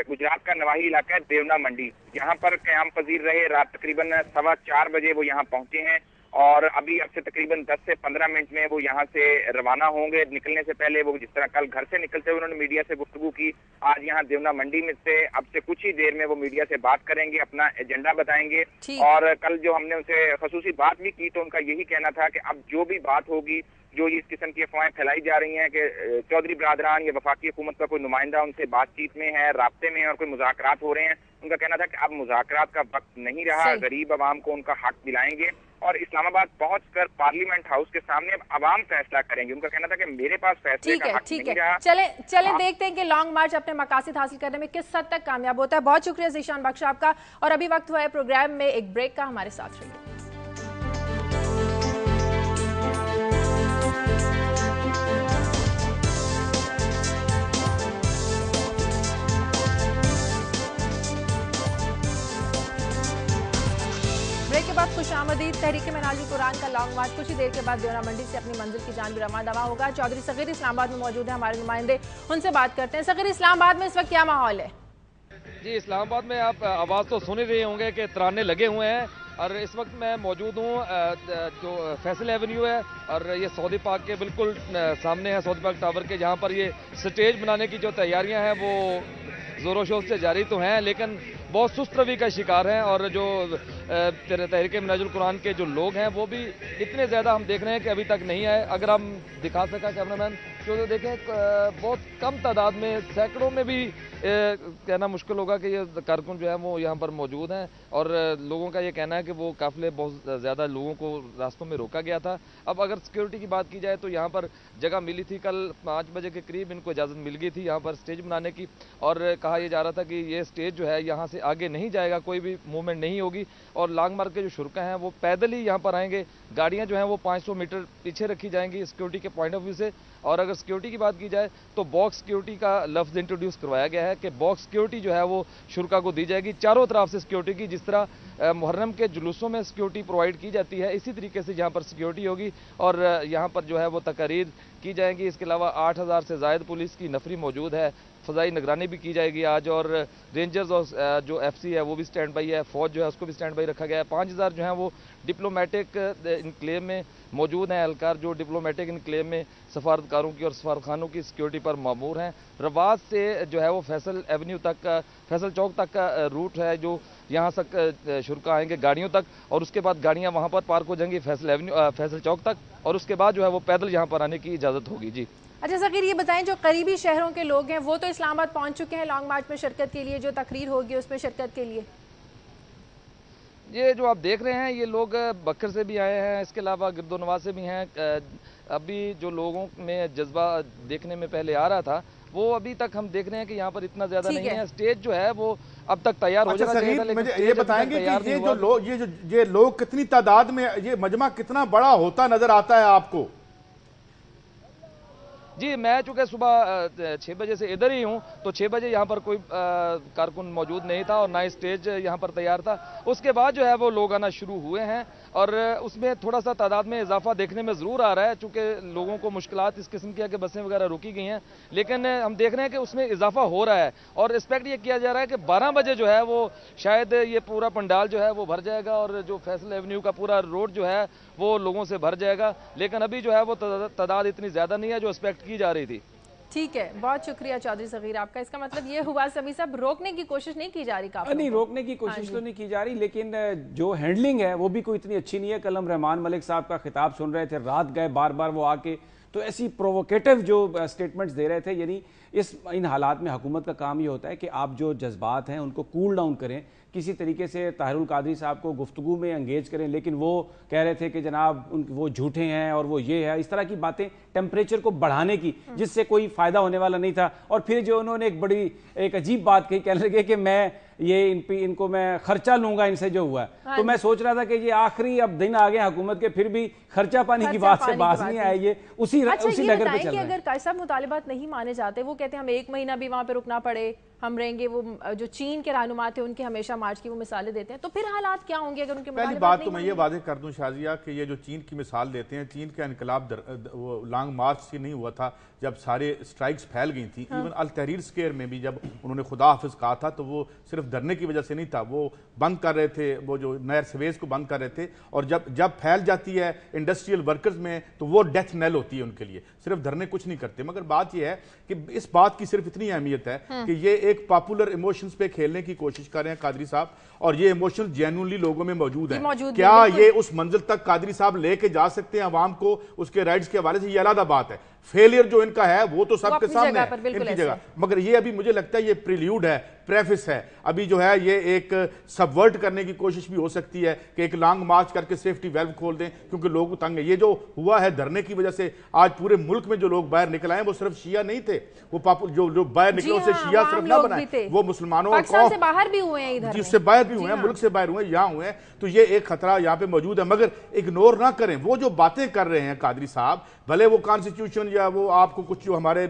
گجرات کا نواحی علاقہ دیونا منڈی یہاں پر قیام پذیر رہے. رات تقریباً 4:15 بجے وہ یہاں پہنچے ہیں اور ابھی اب سے تقریباً 10 سے 15 منٹ میں وہ یہاں سے روانہ ہوں گے. نکلنے سے پہلے وہ جس طرح کل گھر سے نکلتے ہوئے انہوں نے میڈیا سے گفتگو کی، آج یہاں دیونا منڈی میں سے اب سے کچھ ہی دیر میں وہ میڈیا سے بات کریں گے، اپنا ایجنڈا بتائیں گے. اور کل جو ہم نے ان سے خصوصی بات بھی کی تو ان کا یہی کہنا تھا کہ اب جو بھی بات ہوگی، جو اس قسم کی افواہیں پھیلائی جا رہی ہیں کہ چودھری برادران یا وفاقی حکومت کا کوئی نمائندہ ان سے بات چیت میں ہے، رابطے میں ہے اور کوئی مذاکرات ہو رہے ہیں، ان کا کہنا تھا کہ اب مذاکرات کا وقت نہیں رہا، غریب عوام کو ان کا حق دلائیں گے اور اسلام آباد پہنچ کر پارلیمنٹ ہاؤس کے سامنے اب عوام فیصلہ کریں گے. ان کا کہنا تھا کہ میرے پاس فیصلے کا حق نہیں رہا. چلیں دیکھتے ہیں کہ لانگ مارچ اپنے مقاصد حاصل کرنے میں کس حد تک کامیاب ہوتا ہے. بہت شکریہ ذیشان بخش آپ کا. اور ابھی وقت ہوا ہے پروگرام میں ایک بریک کا، ہمارے ساتھ رہیے. بریک کے بعد خوش آمدید. تحریک منہاج القرآن کا لانگ مارچ کچھ ہی دیر کے بعد دیونا منڈی سے اپنی منزل کی جانب رواں دواں ہوگا. چودھری صغیر اسلام آباد میں موجود ہیں ہمارے نمائندے، ان سے بات کرتے ہیں. صغیر، اسلام آباد میں اس وقت کیا ماحول ہے؟ جی، اسلام آباد میں آپ آواز تو سن ہی رہے ہوں گے کہ ترانے لگے ہوئے ہیں اور اس وقت میں موجود ہوں جو فیصل ایونیو ہے اور یہ سعودی پارک کے بالکل سامنے ہے، سعودی پارک ٹاور کے، جہاں پر یہ سٹیج بنانے کی جو تیاریاں ہیں وہ زور و شور سے جاری تو ہیں لیکن بہت سست روی کا شکار ہیں. اور جو تحریک منہاج القرآن کے جو لوگ ہیں وہ بھی اتنے زیادہ ہم دیکھ رہے ہیں کہ ابھی تک نہیں آئے. اگر ہم دکھا سکا کیمرہ مین جو دیکھیں بہت کم تعداد میں، سینکڑوں میں بھی कहना मुश्किल होगा कि ये कारकुन जो है वो यहाँ पर मौजूद हैं, और लोगों का ये कहना है कि वो काफिले बहुत ज़्यादा लोगों को रास्तों में रोका गया था। अब अगर सिक्योरिटी की बात की जाए तो यहाँ पर जगह मिली थी, कल 5 बजे के करीब इनको इजाज़त मिल गई थी यहाँ पर स्टेज बनाने की, और कहा यह जा रहा था कि ये स्टेज जो है यहाँ से आगे नहीं जाएगा, कोई भी मूवमेंट नहीं होगी, और लॉन्ग मार्च के जो शुरा हैं वो पैदल ही यहाँ पर आएंगे। गाड़ियाँ जो हैं वो 500 मीटर पीछे रखी जाएंगी सिक्योरिटी के पॉइंट ऑफ व्यू से। और अगर सिक्योरिटी की बात की जाए तो बॉक्स सिक्योरिटी का लफ्ज़ इंट्रोड्यूस करवाया गया है कि बॉक्स सिक्योरिटी जो है वो शुरा को दी जाएगी, चारों तरफ से सिक्योरिटी की। जिस तरह मुहर्रम के जुलूसों में सिक्योरिटी प्रोवाइड की जाती है, इसी तरीके से यहाँ पर सिक्योरिटी होगी, और यहाँ पर जो है वो तकारीर की जाएंगी। इसके अलावा 8000 से ज़ायद पुलिस की नफरी मौजूद है, फ़ज़ाई निगरानी भी की जाएगी आज, और रेंजर्स और जो FC है वो भी स्टैंड बाई है, फ़ौज जो है उसको भी स्टैंड बाई रखा गया है। 5000 जो है वो डिप्लोमेटिक इनक्लेव में मौजूद हैं एहलकार, जो डिप्लोमेटिक इनक्लेव में सफारतकारों की और सफारतखानों की सिक्योरिटी पर मामूर हैं। रवास से जो है वो फैसल एवेन्यू तक, फैसल चौक तक का रूट है जो यहाँ तक शुरा आएंगे गाड़ियों तक, और उसके बाद गाड़ियाँ वहाँ पर पार्क हो जाएंगी फैसल चौक तक, और उसके बाद जो है वो पैदल यहाँ पर आने की इजाज़त होगी। जी अच्छा सगीर, ये बताएं जो करीबी शहरों के लोग हैं वो तो इस्लामाबाद पहुंच चुके हैं लॉन्ग मार्च में शिरकत के लिए, जो तकरीर होगी उसमें शिरकत के लिए? ये जो आप देख रहे हैं ये लोग बकर से भी आए हैं, इसके अलावा गिरदोनवाज से भी हैं। अभी जो लोगों में जज्बा देखने में पहले आ रहा था वो अभी तक हम देख रहे हैं कि यहाँ पर इतना ज्यादा नहीं है। स्टेज जो है वो अब तक तैयार हो जाना चाहिए था, लेकिन ये बताएंगे कि ये लोग कितनी तादाद में, ये मजमा कितना बड़ा होता नजर आता है आपको? जी मैं चूंकि सुबह 6 बजे से इधर ही हूँ, तो 6 बजे यहाँ पर कोई कारकुन मौजूद नहीं था और ना स्टेज यहाँ पर तैयार था। उसके बाद जो है वो लोग आना शुरू हुए हैं, और उसमें थोड़ा सा तादाद में इजाफा देखने में ज़रूर आ रहा है, चूँकि लोगों को मुश्किलात इस किस्म की है कि बसें वगैरह रुकी गई हैं, लेकिन हम देख रहे हैं कि उसमें इजाफा हो रहा है। और एक्सपेक्ट ये किया जा रहा है कि 12 बजे जो है वो शायद ये पूरा पंडाल जो है वो भर जाएगा, और जो फैसल एवेन्यू का पूरा रोड जो है वो लोगों से भर जाएगा, लेकिन अभी जो है वो तादाद इतनी ज़्यादा नहीं है जो एक्सपेक्ट की जा रही थी। ठीक है, बहुत शुक्रिया चौधरी सगीर आपका। इसका मतलब ये हुआ समी साहब रोकने की कोशिश नहीं की जा रही? काफी नहीं, रोकने की कोशिश तो नहीं की जा रही, लेकिन जो हैंडलिंग है वो भी कोई इतनी अच्छी नहीं है। कल हम रहमान मलिक साहब का खिताब सुन रहे थे, रात गए बार बार वो आके तो ऐसी प्रोवोकेटिव जो स्टेटमेंट्स दे रहे थे। यानी इन हालात में हुकूमत का काम ये होता है कि आप जो जज्बात हैं उनको कूल डाउन करें, किसी तरीके से ताहिरुल कादरी साहब को गुफ्तगू में एंगेज करें, लेकिन वो कह रहे थे कि जनाब वो झूठे हैं और वो ये है, इस तरह की बातें टेम्परेचर को बढ़ाने की, जिससे कोई फायदा होने वाला नहीं था। और फिर जो उन्होंने एक अजीब बात कही, कहने लगे कि मैं ये इनको मैं खर्चा लूंगा इनसे जो हुआ है। तो मैं सोच रहा था कि ये आखिरी अब दिन आ गए हुकूमत के, फिर भी खर्चा पानी की बात से बात नहीं आई, ये उसी नगर पे चल रहा है। अगर कायसाब मुतालिबात नहीं माने जाते, वो कहते हैं हम 1 महीना भी वहां पे रुकना पड़े हम रहेंगे, वो जो चीन के रहनुमा थे उनके हमेशा मार्च की वो मिसालें देते हैं, तो फिर हालात क्या होंगे अगर उनके? पहली बात तो मैं ये वादे कर दूं शाजिया कि ये जो चीन की मिसाल देते हैं, चीन का इनकलाब वो लॉन्ग मार्च से नहीं हुआ था, जब सारे स्ट्राइक्स फैल गई थी। इवन अल तहरीर स्क्वायर में भी जब उन्होंने खुदा हाफिज कहा था तो वो सिर्फ धरने की वजह से नहीं था, वो बंद कर रहे थे, वो जो नहर सवेज को बंद कर रहे थे। और जब फैल जाती है इंडस्ट्रियल वर्कर्स में तो वो डेथ नेल होती है उनके लिए, सिर्फ धरने कुछ नहीं करते। मगर बात यह है कि इस बात की सिर्फ इतनी अहमियत है कि ये एक पॉपुलर इमोशंस पे खेलने की कोशिश कर रहे हैं कादरी साहब, और ये इमोशंस जेन्युइनली लोगों में मौजूद है। क्या ये उस मंजिल तक कादरी साहब लेके जा सकते हैं आवाम को उसके राइट्स के हवाले से? ये अलग बात है। फेलियर जो इनका है वो तो सबके सामने है इनकी जगह, मगर ये अभी मुझे लगता है ये प्रील्यूड है, प्रेफिस है। अभी जो है ये एक सबवर्ट करने की कोशिश भी हो सकती है कि एक लॉन्ग मार्च करके सेफ्टी वेल्व खोल दें, क्योंकि लोग तंग है। ये जो हुआ है धरने की वजह से आज पूरे मुल्क में जो लोग बाहर निकल आए वो सिर्फ शिया नहीं थे, वो जो बाहर निकले उससे शिया सिर्फ ना बनाए, वो मुसलमानों से बाहर भी हुए हैं, इधर जिससे बाहर भी हुए हैं, मुल्क से बाहर हुए, यहाँ हुए हैं। तो ये एक खतरा यहाँ पे मौजूद है, मगर इग्नोर ना करें। वो जो बातें कर रहे हैं कादरी साहब, भले वो कॉन्स्टिट्यूशन या वो आपको कुछ जो हमारे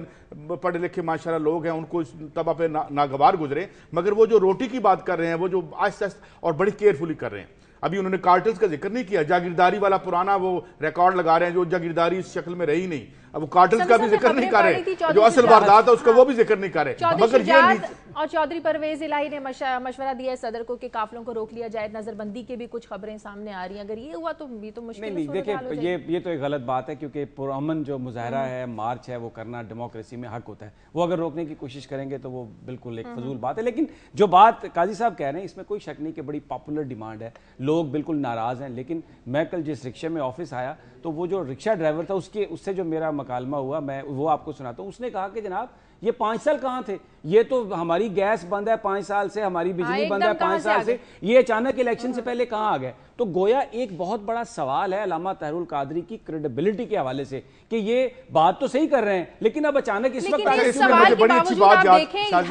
पढ़े लिखे माशाल्लाह लोग हैं उनको तबा पे नागवार गुजरे, मगर वो जो रोटी की बात कर रहे हैं वो जो आहिस्ता आहिस्ता और बड़ी केयरफुली कर रहे हैं। अभी उन्होंने कार्टल्स का जिक्र नहीं किया, जागीरदारी वाला पुराना वो रिकॉर्ड लगा रहे हैं जो जागीरदारी इस शक्ल में रही नहीं। अब वो कार्टल्स का भी जिक्र नहीं कर रहे, जो असल वारदात है उसका वो भी जिक्र नहीं कर रहे। मगर ये और चौधरी परवेज इलाही ने मशवरा दिया है सदर को कि काफिलों को रोक लिया जाए, नजरबंदी की भी कुछ खबरें सामने आ रही हैं। अगर ये हुआ तो भी तो मुश्किल नहीं। देखिए ये तो एक गलत बात है, क्योंकि पुरअमन जो मुजाहरा है, मार्च है, वो करना डेमोक्रेसी में हक होता है। वो अगर रोकने की कोशिश करेंगे तो वो बिल्कुल एक फजूल बात है। लेकिन जो बात काजी साहब कह रहे हैं इसमें कोई शक नहीं कि बड़ी पॉपुलर डिमांड है, लोग बिल्कुल नाराज हैं। लेकिन मैं कल जिस रिक्शे में ऑफिस आया तो वो जो रिक्शा ड्राइवर था उससे जो मेरा मकालमा हुआ, मैं वो आपको सुनाता हूँ। उसने कहा कि जनाब یہ 5 سال کہاں تھے؟ یہ تو ہماری گیس بند ہے 5 سال سے, ہماری بجلی بند ہے 5 سال سے, یہ اچانک الیکشن سے پہلے کہاں آ گئے؟ تو گویا ایک بہت بڑا سوال ہے علامہ طاہر القادری کی کریڈیبلٹی کے حوالے سے کہ یہ بات تو صحیح کر رہے ہیں لیکن اب اچانک اس وقت بڑی اچھی بات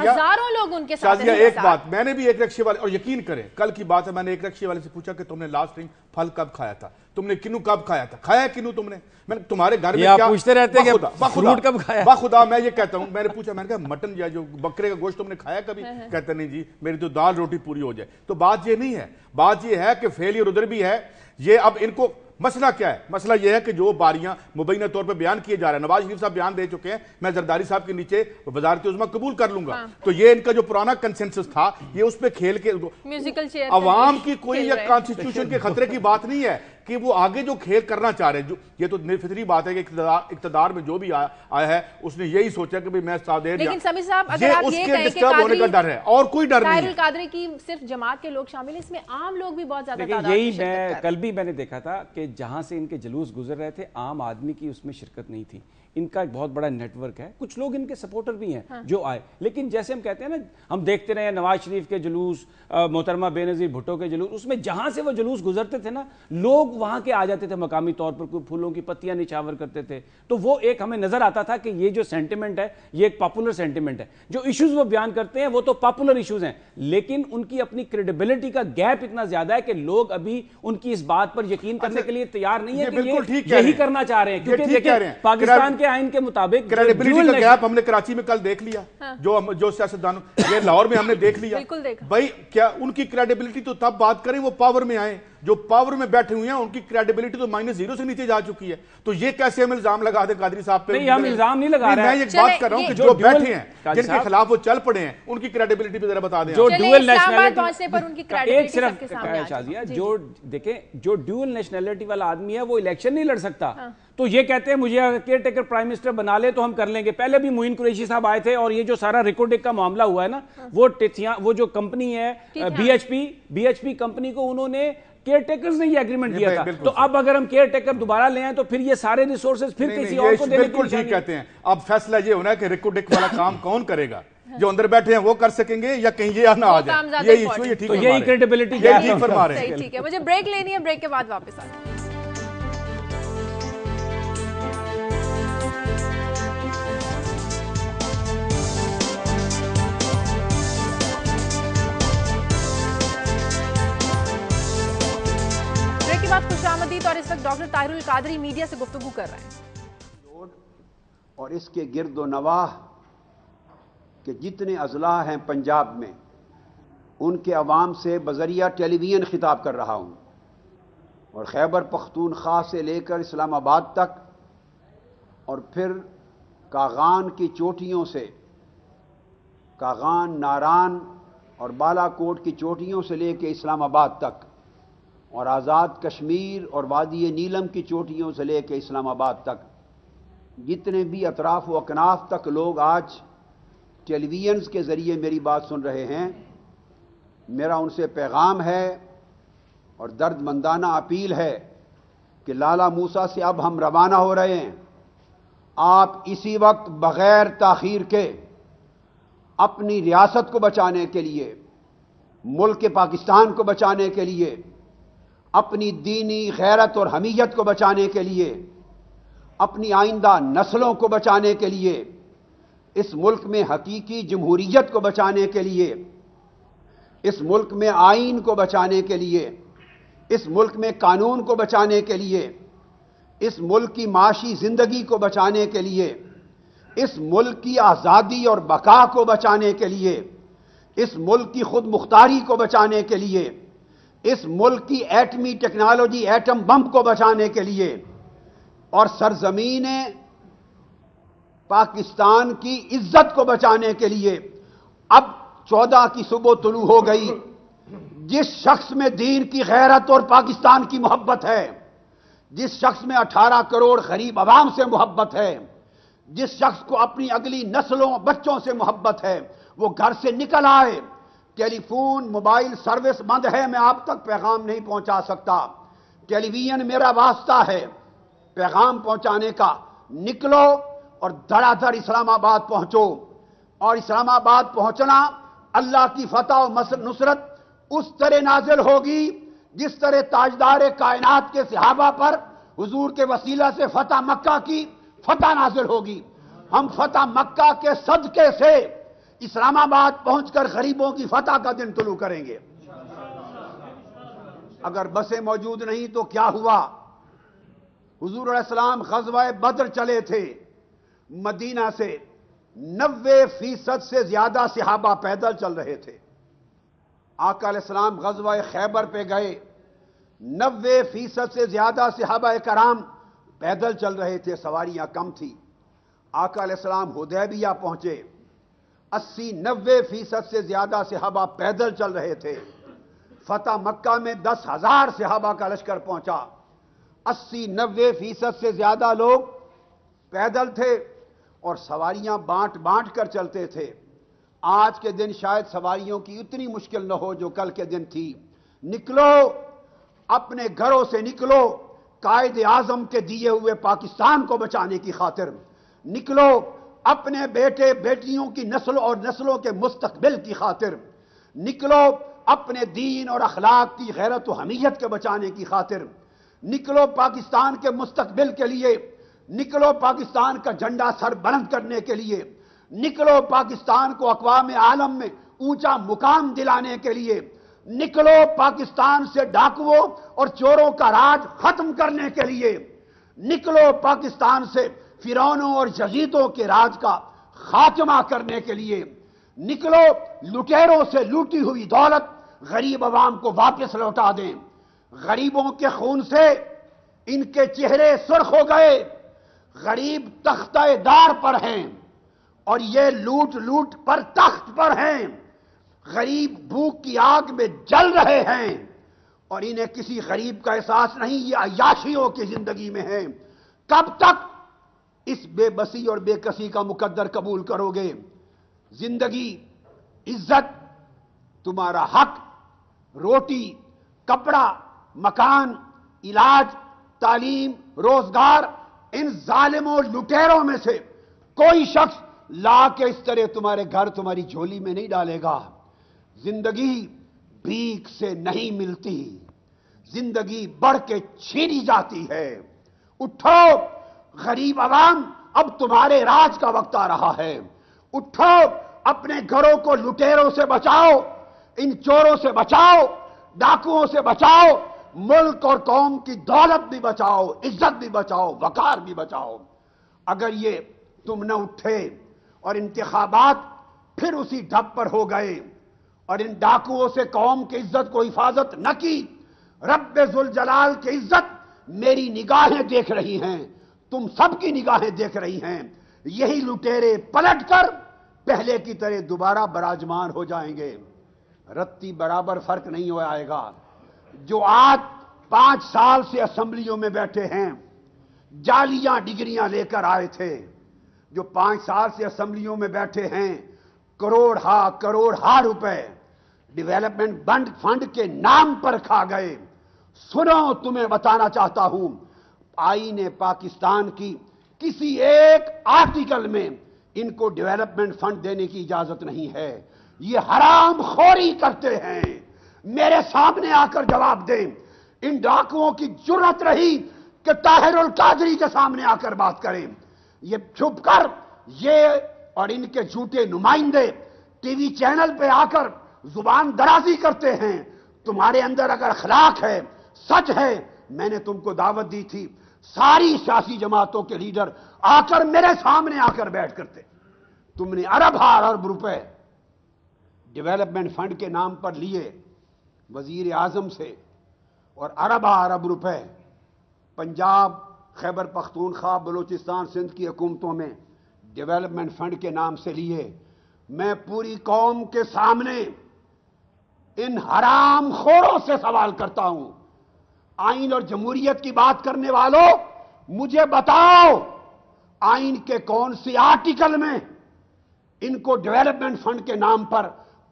ہزاروں لوگ ان کے ساتھ ہیں. ایک بات میں نے بھی ایک رکشے والے, اور یقین کریں کل کی بات ہے, میں نے ایک رکشے والے سے پوچھا کہ تم نے لاسٹ ٹائم پھل کب کھایا تھا, تم نے کنو کب کھایا تھا, کھایا کنو تم نے؟ میں نے تمہارے گھر میں کیا پوچھتے رہتے ہیں کہ فروٹ کب کھایا؟ بخدا میں یہ کہتا ہوں, میں نے پوچھا, میں نے کہا مٹن یا جو بکرے کا گوشت تم نے کھایا کبھی؟ کہتا نہیں جی میری تو دال روٹی پوری ہو جائے. تو بات یہ نہیں ہے, بات یہ ہے کہ فیلئر ادھر بھی ہے. یہ اب ان کو مسئلہ کیا ہے؟ مسئلہ یہ ہے کہ جو باریاں مبینہ طور پہ بیان کیے جا رہے ہیں, نواز شریف صاحب بیان دے چکے ہیں, میں زرداری صاحب کے نیچے وزارت عظمیٰ قبول کر لوں گا. تو یہ ان کا جو پرانا کنسنسس تھا یہ اس پہ کھیل کے عوام کی کوئی یا کانسٹیٹیوشن کے خطرے کی بات نہیں ہے کہ وہ آگے جو کھیل کرنا چاہ رہے ہیں. یہ تو فطری بات ہے کہ اقتدار میں جو بھی آیا ہے اس نے یہی سوچا کہ میں سادیر, لیکن سمیع صاحب اگر آپ یہ کہیں کہ ڈسٹرب ہونے کا ڈر ہے اور کوئی ڈر نہیں ہے. طاہر القادری کی صرف جماعت کے لوگ شامل ہیں, اس میں عام لوگ بھی بہت زیادہ تعداد یہی میں کل بھی میں نے دیکھا تھا کہ جہاں سے ان کے جلوس گزر رہے تھے عام آدمی کی اس میں شرکت نہیں تھی. ان کا ایک بہت بڑا نیٹ ورک ہے, کچھ لوگ ان کے سپورٹر بھی ہیں جو آئے, لیکن جیسے ہم کہتے ہیں نا, ہم دیکھتے رہے نواز شریف کے جلوس, محترمہ بے نظیر بھٹو کے جلوس, اس میں جہاں سے وہ جلوس گزرتے تھے نا لوگ وہاں کے آ جاتے تھے مقامی طور پر, کوئی پھولوں کی پتیاں نچھاور کرتے تھے. تو وہ ایک ہمیں نظر آتا تھا کہ یہ جو سینٹیمنٹ ہے یہ ایک پاپولر سینٹیمنٹ ہے. جو ایشوز وہ بیان کرتے ہیں وہ تو پاپولر ایشوز ہیں, لیکن ان کی اپنی کریڈیبلٹی کا گیپ اتنا زیادہ ہے کہ لوگ ابھی ان کی اس بات پر یقین کرنے کے لیے تیار نہیں ہے کہ یہ یہی کرنا چاہ رہے ہیں. کیونکہ دیکھیں پاکستان کے آئین کے مطابق کریڈیبلٹی کا گیپ ہم نے کراچی میں کل دیکھ لیا, جو سیاستدانوں, یہ لاہور میں ہم نے دیکھ لیا. بھائی کیا ان کی کریڈیبلٹی تو تب بات کریں وہ پاور میں آئیں, جو پاور میں بیٹھے ہوئے ہیں ان کی کریڈیبلٹی تو -0 سے نیچے جا چکی ہے. تو یہ کیسے ہم الزام لگا دیں قادری صاحب پہ؟ نہیں, ہم الزام نہیں لگا رہے ہیں, میں ایک بات کر رہا ہوں کہ جو بیٹھے ہیں جن کے خلاف وہ چل پڑے ہیں ان کی کریڈیبلٹی پہ ذرا بتا دیں. جو ڈوئل نیشنلٹی, ایک صرف شازیہ, جو دیکھیں جو ڈوئل نیشنلٹی والا آدمی ہے وہ الیکشن نہیں لڑ سکتا. تو یہ کہتے ہیں مجھے کیئر ٹیکر پرائم منسٹر بنا لے تو ہم کر لیں گے. پہلے بھی معین قریشی صاحب آئے تھے اور یہ جو سارا ریکارڈنگ کا معاملہ ہوا ہے نا, وہ جو کمپنی ہے بی ایچ پی کمپنی کو انہوں نے کیئر ٹیکرز نے یہ ایگریمنٹ دیا تھا. تو اب اگر ہم کیئر ٹیکر دوبارہ لے آئیں تو پھر یہ سارے ریسورسز پھر کسی اور کو دینے کی. بالکل ٹھیک کہتے ہیں. اب فیصلہ یہ ہونا ہے کہ ریکارڈنگ والا کام کون کرے گا, جو اندر بیٹھے ہیں وہ کر سکیں گے یا کہیں یہ نہ آ جائے. یہ ایشو یہ ٹھیک یہی کریڈیبلٹی ٹھیک فرما رہے ہیں. ٹھیک ہے, مجھے بریک لینی ہے, بریک کے بعد واپس آ جائیں. خوش آمدید. اور اس وقت ڈاکٹر طاہر القادری میڈیا سے گفتگو کر رہے ہیں. اور اس کے گرد و نواح کہ جتنے اضلاع ہیں پنجاب میں ان کے عوام سے بذریعہ ٹیلی ویژن خطاب کر رہا ہوں, اور خیبر پختونخوا سے لے کر اسلام آباد تک, اور پھر کاغان کی چوٹیوں سے, کاغان, ناران اور بالا کوٹ کی چوٹیوں سے لے کے اسلام آباد تک, اور آزاد کشمیر اور وادی نیلم کی چوٹیوں سے لے کے اسلام آباد تک, جتنے بھی اطراف و اکناف تک لوگ آج ٹیلی ویژنز کے ذریعے میری بات سن رہے ہیں, میرا ان سے پیغام ہے اور درد مندانہ اپیل ہے کہ لالا موسیٰ سے اب ہم روانہ ہو رہے ہیں. آپ اسی وقت بغیر تاخیر کے اپنی ریاست کو بچانے کے لیے, ملک پاکستان کو بچانے کے لیے, اپنی دینی غیرت اور حمیت کو بچانے کے لیے, اپنی آئندہ نسلوں کو بچانے کے لیے, اس ملک میں حقیقی جمہوریت کو بچانے کے لیے, اس ملک میں آئین کو بچانے کے لیے, اس ملک میں قانون کو بچانے کے لیے, اس ملک کی معاشی زندگی کو بچانے کے لیے, اس ملک کی آزادی اور بقا کو بچانے کے لیے, اس ملک کی خود مختاری کو بچانے کے لیے, اس ملک کی ایٹمی ٹیکنالوجی, ایٹم بم کو بچانے کے لیے, اور سرزمین پاکستان کی عزت کو بچانے کے لیے اب 14 کی صبح طلوع ہو گئی. جس شخص میں دین کی غیرت اور پاکستان کی محبت ہے, جس شخص میں 18 کروڑ غریب عوام سے محبت ہے, جس شخص کو اپنی اگلی نسلوں بچوں سے محبت ہے, وہ گھر سے نکل آئے. ٹیلی فون موبائل سروس بند ہے, میں آپ تک پیغام نہیں پہنچا سکتا. ٹیلی ویژن میرا واسطہ ہے پیغام پہنچانے کا. نکلو اور دھڑا دھڑ اسلام آباد پہنچو. اور اسلام آباد پہنچنا اللہ کی فتح و نصرت اس طرح نازل ہوگی جس طرح تاجدار کائنات کے صحابہ پر حضور کے وسیلہ سے فتح مکہ کی فتح نازل ہوگی. ہم فتح مکہ کے صدقے سے اسلام آباد پہنچ کر غریبوں کی فتح کا دن طلوع کریں گے. اگر بسیں موجود نہیں تو کیا ہوا؟ حضور علیہ السلام غزوہ بدر چلے تھے. مدینہ سے 90% سے زیادہ صحابہ پیدل چل رہے تھے. آقا علیہ السلام غزوہ خیبر پہ گئے. 90% سے زیادہ صحابہ کرام پیدل چل رہے تھے، سواریاں کم تھی. آقا علیہ السلام حدیبیہ پہنچے. 80-90% سے زیادہ صحابہ پیدل چل رہے تھے. فتح مکہ میں 10,000 صحابہ کا لشکر پہنچا. 80-90% سے زیادہ لوگ پیدل تھے اور سواریاں بانٹ بانٹ کر چلتے تھے. آج کے دن شاید سواریوں کی اتنی مشکل نہ ہو جو کل کے دن تھی. نکلو، اپنے گھروں سے نکلو، قائد اعظم کے دیے ہوئے پاکستان کو بچانے کی خاطر. نکلو اپنے بیٹے بیٹیوں کی نسل اور نسلوں کے مستقبل کی خاطر. نکلو اپنے دین اور اخلاق کی غیرت و حمیت کے بچانے کی خاطر. نکلو پاکستان کے مستقبل کے لیے. نکلو پاکستان کا جھنڈا سر بلند کرنے کے لیے. نکلو پاکستان کو اقوام عالم میں اونچا مقام دلانے کے لیے. نکلو پاکستان سے ڈاکوؤں اور چوروں کا راج ختم کرنے کے لیے. نکلو پاکستان سے فرعونوں اور یزیدوں کے راج کا خاتمہ کرنے کے لیے. نکلو لٹیروں سے لوٹی ہوئی دولت غریب عوام کو واپس لوٹا دیں. غریبوں کے خون سے ان کے چہرے سرخ ہو گئے. غریب تختہ دار پر ہیں اور یہ لوٹ لوٹ پر تخت پر ہیں. غریب بھوک کی آگ میں جل رہے ہیں اور انہیں کسی غریب کا احساس نہیں. یہ عیاشیوں کی زندگی میں ہیں. کب تک اس بے بسی اور بے کسی کا مقدر قبول کرو گے؟ زندگی، عزت، تمہارا حق، روٹی، کپڑا، مکان، علاج، تعلیم، روزگار، ان ظالموں لٹیروں میں سے کوئی شخص لا کے اس طرح تمہارے گھر تمہاری جھولی میں نہیں ڈالے گا. زندگی بھیک سے نہیں ملتی، زندگی بڑھ کے چھینی جاتی ہے. اٹھو غریب عوام، اب تمہارے راج کا وقت آ رہا ہے. اٹھو اپنے گھروں کو لٹیروں سے بچاؤ، ان چوروں سے بچاؤ، ڈاکوؤں سے بچاؤ. ملک اور قوم کی دولت بھی بچاؤ، عزت بھی بچاؤ، وقار بھی بچاؤ. اگر یہ تم نہ اٹھے اور انتخابات پھر اسی ڈھب پر ہو گئے اور ان ڈاکوؤں سے قوم کی عزت کو حفاظت نہ کی، رب ذوالجلال کی عزت میری نگاہیں دیکھ رہی ہیں، تم سب کی نگاہیں دیکھ رہی ہیں. یہی لٹیرے پلٹ کر پہلے کی طرح دوبارہ براجمان ہو جائیں گے. رتی برابر فرق نہیں ہو آئے گا. جو آج 5 سال سے اسمبلیوں میں بیٹھے ہیں، جعلیاں ڈگریاں لے کر آئے تھے، جو 5 سال سے اسمبلیوں میں بیٹھے ہیں، کروڑ ہا روپے ڈیولپمنٹ فنڈ کے نام پر کھا گئے. سنو، تمہیں بتانا چاہتا ہوں، آئین پاکستان کی کسی ایک آرٹیکل میں ان کو ڈیولپمنٹ فنڈ دینے کی اجازت نہیں ہے. یہ حرام خوری کرتے ہیں. میرے سامنے آ کر جواب دیں. ان ڈاکوؤں کی جرأت رہی کہ طاہر القادری کے سامنے آ کر بات کریں. یہ چھپ کر یہ اور ان کے جھوٹے نمائندے ٹی وی چینل پہ آ کر زبان درازی کرتے ہیں. تمہارے اندر اگر اخلاق ہے، سچ ہے، میں نے تم کو دعوت دی تھی، ساری سیاسی جماعتوں کے لیڈر آ کر میرے سامنے آ کر بیٹھ کرتے. تم نے ارب روپے ڈیولپمنٹ فنڈ کے نام پر لیے وزیر اعظم سے، اور ارب روپے پنجاب، خیبر پختونخوا، بلوچستان، سندھ کی حکومتوں میں ڈیولپمنٹ فنڈ کے نام سے لیے. میں پوری قوم کے سامنے ان حرام خوروں سے سوال کرتا ہوں. آئین اور جمہوریت کی بات کرنے والوں، مجھے بتاؤ آئین کے کون سی آرٹیکل میں ان کو ڈیولپمنٹ فنڈ کے نام پر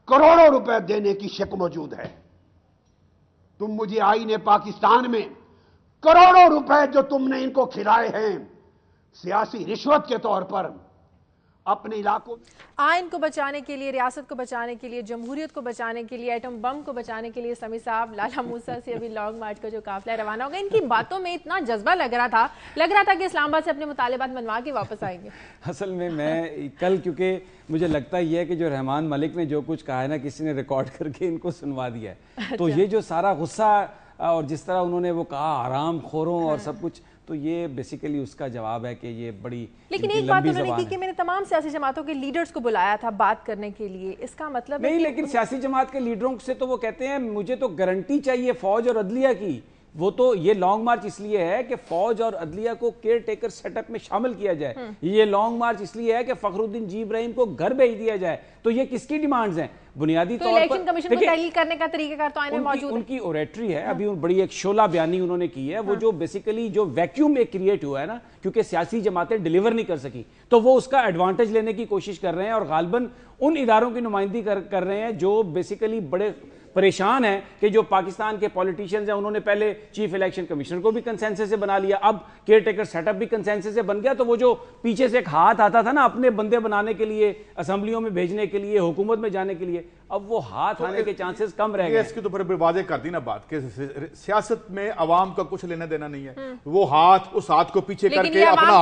کروڑوں روپے دینے کی شک موجود ہے؟ تم مجھے آئین پاکستان میں کروڑوں روپے جو تم نے ان کو کھلائے ہیں سیاسی رشوت کے طور پر، अपने इलाकों में। आइन को बचाने के लिए, रियासत को बचाने के लिए, जमहूरियत को बचाने के लिए, एटम बम को बचाने के लिए समी साहब लाला मूसा से अभी लॉन्ग मार्च का जो काफिला रवाना होगा, इनकी बातों में इतना जज्बा लग रहा था कि इस्लामाबाद से अपने मुतालिबात मनवा के वापस आएंगे। असल में मैं कल, क्योंकि मुझे लगता ही है कि जो रहमान मलिक ने जो कुछ कहा है ना, किसी ने रिकॉर्ड करके इनको सुनवा दिया है। तो ये जो सारा गुस्सा और जिस तरह उन्होंने वो कहा आराम खोरों और सब कुछ, तो ये बेसिकली उसका जवाब है कि ये बड़ी, लेकिन एक बात उन्होंने की कि मैंने तमाम सियासी जमातों के लीडर्स को बुलाया था बात करने के लिए, इसका मतलब नहीं, लेकिन सियासी जमात के लीडरों से तो वो कहते हैं मुझे तो गारंटी चाहिए फौज और अदलिया की। वो तो ये लॉन्ग मार्च इसलिए है कि फौज और अदलिया को केयर टेकर सेटअप में शामिल किया जाए। ये लॉन्ग मार्च इसलिए है कि फखरुद्दीन जी इब्राहिम को घर भेज दिया जाए। तो ये किसकी डिमांड्स हैं? बुनियादी तौर पर इलेक्शन कमीशन को तहलील करने का तरीकाकार तो आईन में मौजूद है। उनकी ओरेटरी है, अभी बड़ी एक शोला बयानी उन्होंने की है। वो जो बेसिकली जो वैक्यूम एक क्रिएट हुआ है ना, क्योंकि सियासी जमातें डिलीवर नहीं कर सकी, तो वो उसका एडवांटेज लेने की कोशिश कर रहे हैं और गालबन उन इदारों की नुमाइंदगी कर रहे हैं जो बेसिकली बड़े परेशान है कि जो पाकिस्तान के पॉलिटिशियंस हैं, उन्होंने पहले चीफ इलेक्शन कमिश्नर को भी कंसेंसस से बना लिया, अब केयर टेकर सेटअप भी कंसेंसस से बन गया। तो वो जो पीछे से एक हाथ आता था ना अपने बंदे बनाने के लिए, असेंबलियों में भेजने के लिए, हुकूमत में जाने के लिए, अब वो हाथ आने के चांसेस कम रह गए। इसकी तो फिर वाजे कर दी ना बात कि सियासत में अवाम का कुछ लेना देना नहीं है। वो हाथ, उस हाथ को पीछे करके अपना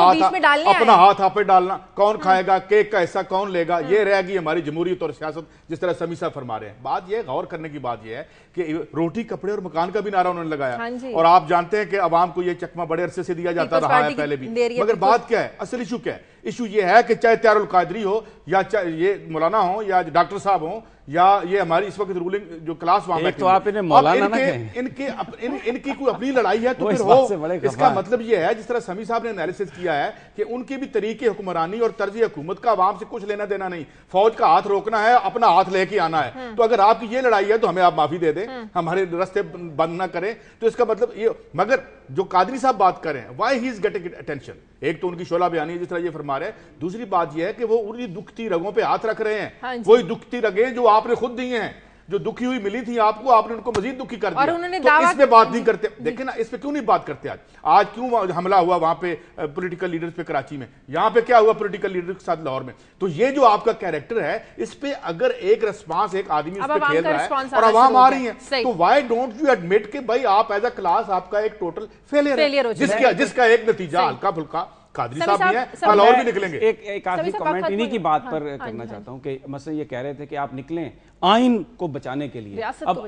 हाथ आप पे डालना, कौन खाएगा, केक का हिस्सा कौन लेगा, ये रह गई हमारी जमहूरियत और सियासत, जिस तरह समी साहब फरमा रहे हैं। बात ये गौर करने की बात यह है कि रोटी कपड़े और मकान का भी नारा उन्होंने लगाया, और आप जानते हैं कि अवाम को ये चकमा बड़े अरसे से दिया जाता रहा है पहले भी। मगर बात क्या है, असल इशू क्या है? इशू ये है कि चाहे त्यारुल कादरी हो या चाहे ये मौलाना हो या डॉक्टर साहब हो या ये हमारी इस वक्त रूलिंग जो क्लास वहां बैठी, तो आप इन्हें मौलाना ना इनकी कोई अपनी लड़ाई है तो फिर हो। इसका मतलब ये है, जिस तरह समी साहब ने एनालिसिस किया है कि उनके भी तरीके हुक्मरानी और तर्ज हुकूमत का आवाम से कुछ लेना देना नहीं, फौज का हाथ रोकना है, अपना हाथ लेके आना है। तो अगर आपकी ये लड़ाई है तो हमें आप माफी दे दें, हमारे रास्ते बंद ना करें। तो इसका मतलब ये, मगर जो कादरी साहब बात कर रहे हैं, why he is getting attention, एक तो उनकी शोला बयानी जिस तरह ये फरमा रहे हैं, दूसरी बात यह है कि वो उन्हीं दुखती रगों पे हाथ रख रहे हैं। वही दुखती रगें जो आपने खुद दी हैं, जो दुखी हुई मिली थी आपको, आपने उनको मजीद दुखी कर दिया। तो इस पे बात नहीं करते। देखें ना, इस पे क्यों नहीं बात करते? आज क्यों हमला हुआ वहां पे पॉलिटिकल लीडर्स पे कराची में, यहां पे क्या हुआ पॉलिटिकल लीडर के साथ लाहौर में? तो ये जो आपका कैरेक्टर है, इस पे अगर एक रिस्पांस एक आदमी इस पे खेल रहा है और आवाम आ रही है, तो व्हाई डोंट यू एडमिट कि भाई आप एज अ क्लास आपका एक टोटल फेलियर है, जिसका एक नतीजा हल्का फुल्का कादरी साहब भी हैं, कल और भी निकलेंगे। एक आखिरी कमेंट इन्हीं की बात पर करना चाहता हूं कि मसलन ये कह रहे थे कि आप निकलें आइन को बचाने के लिए। अब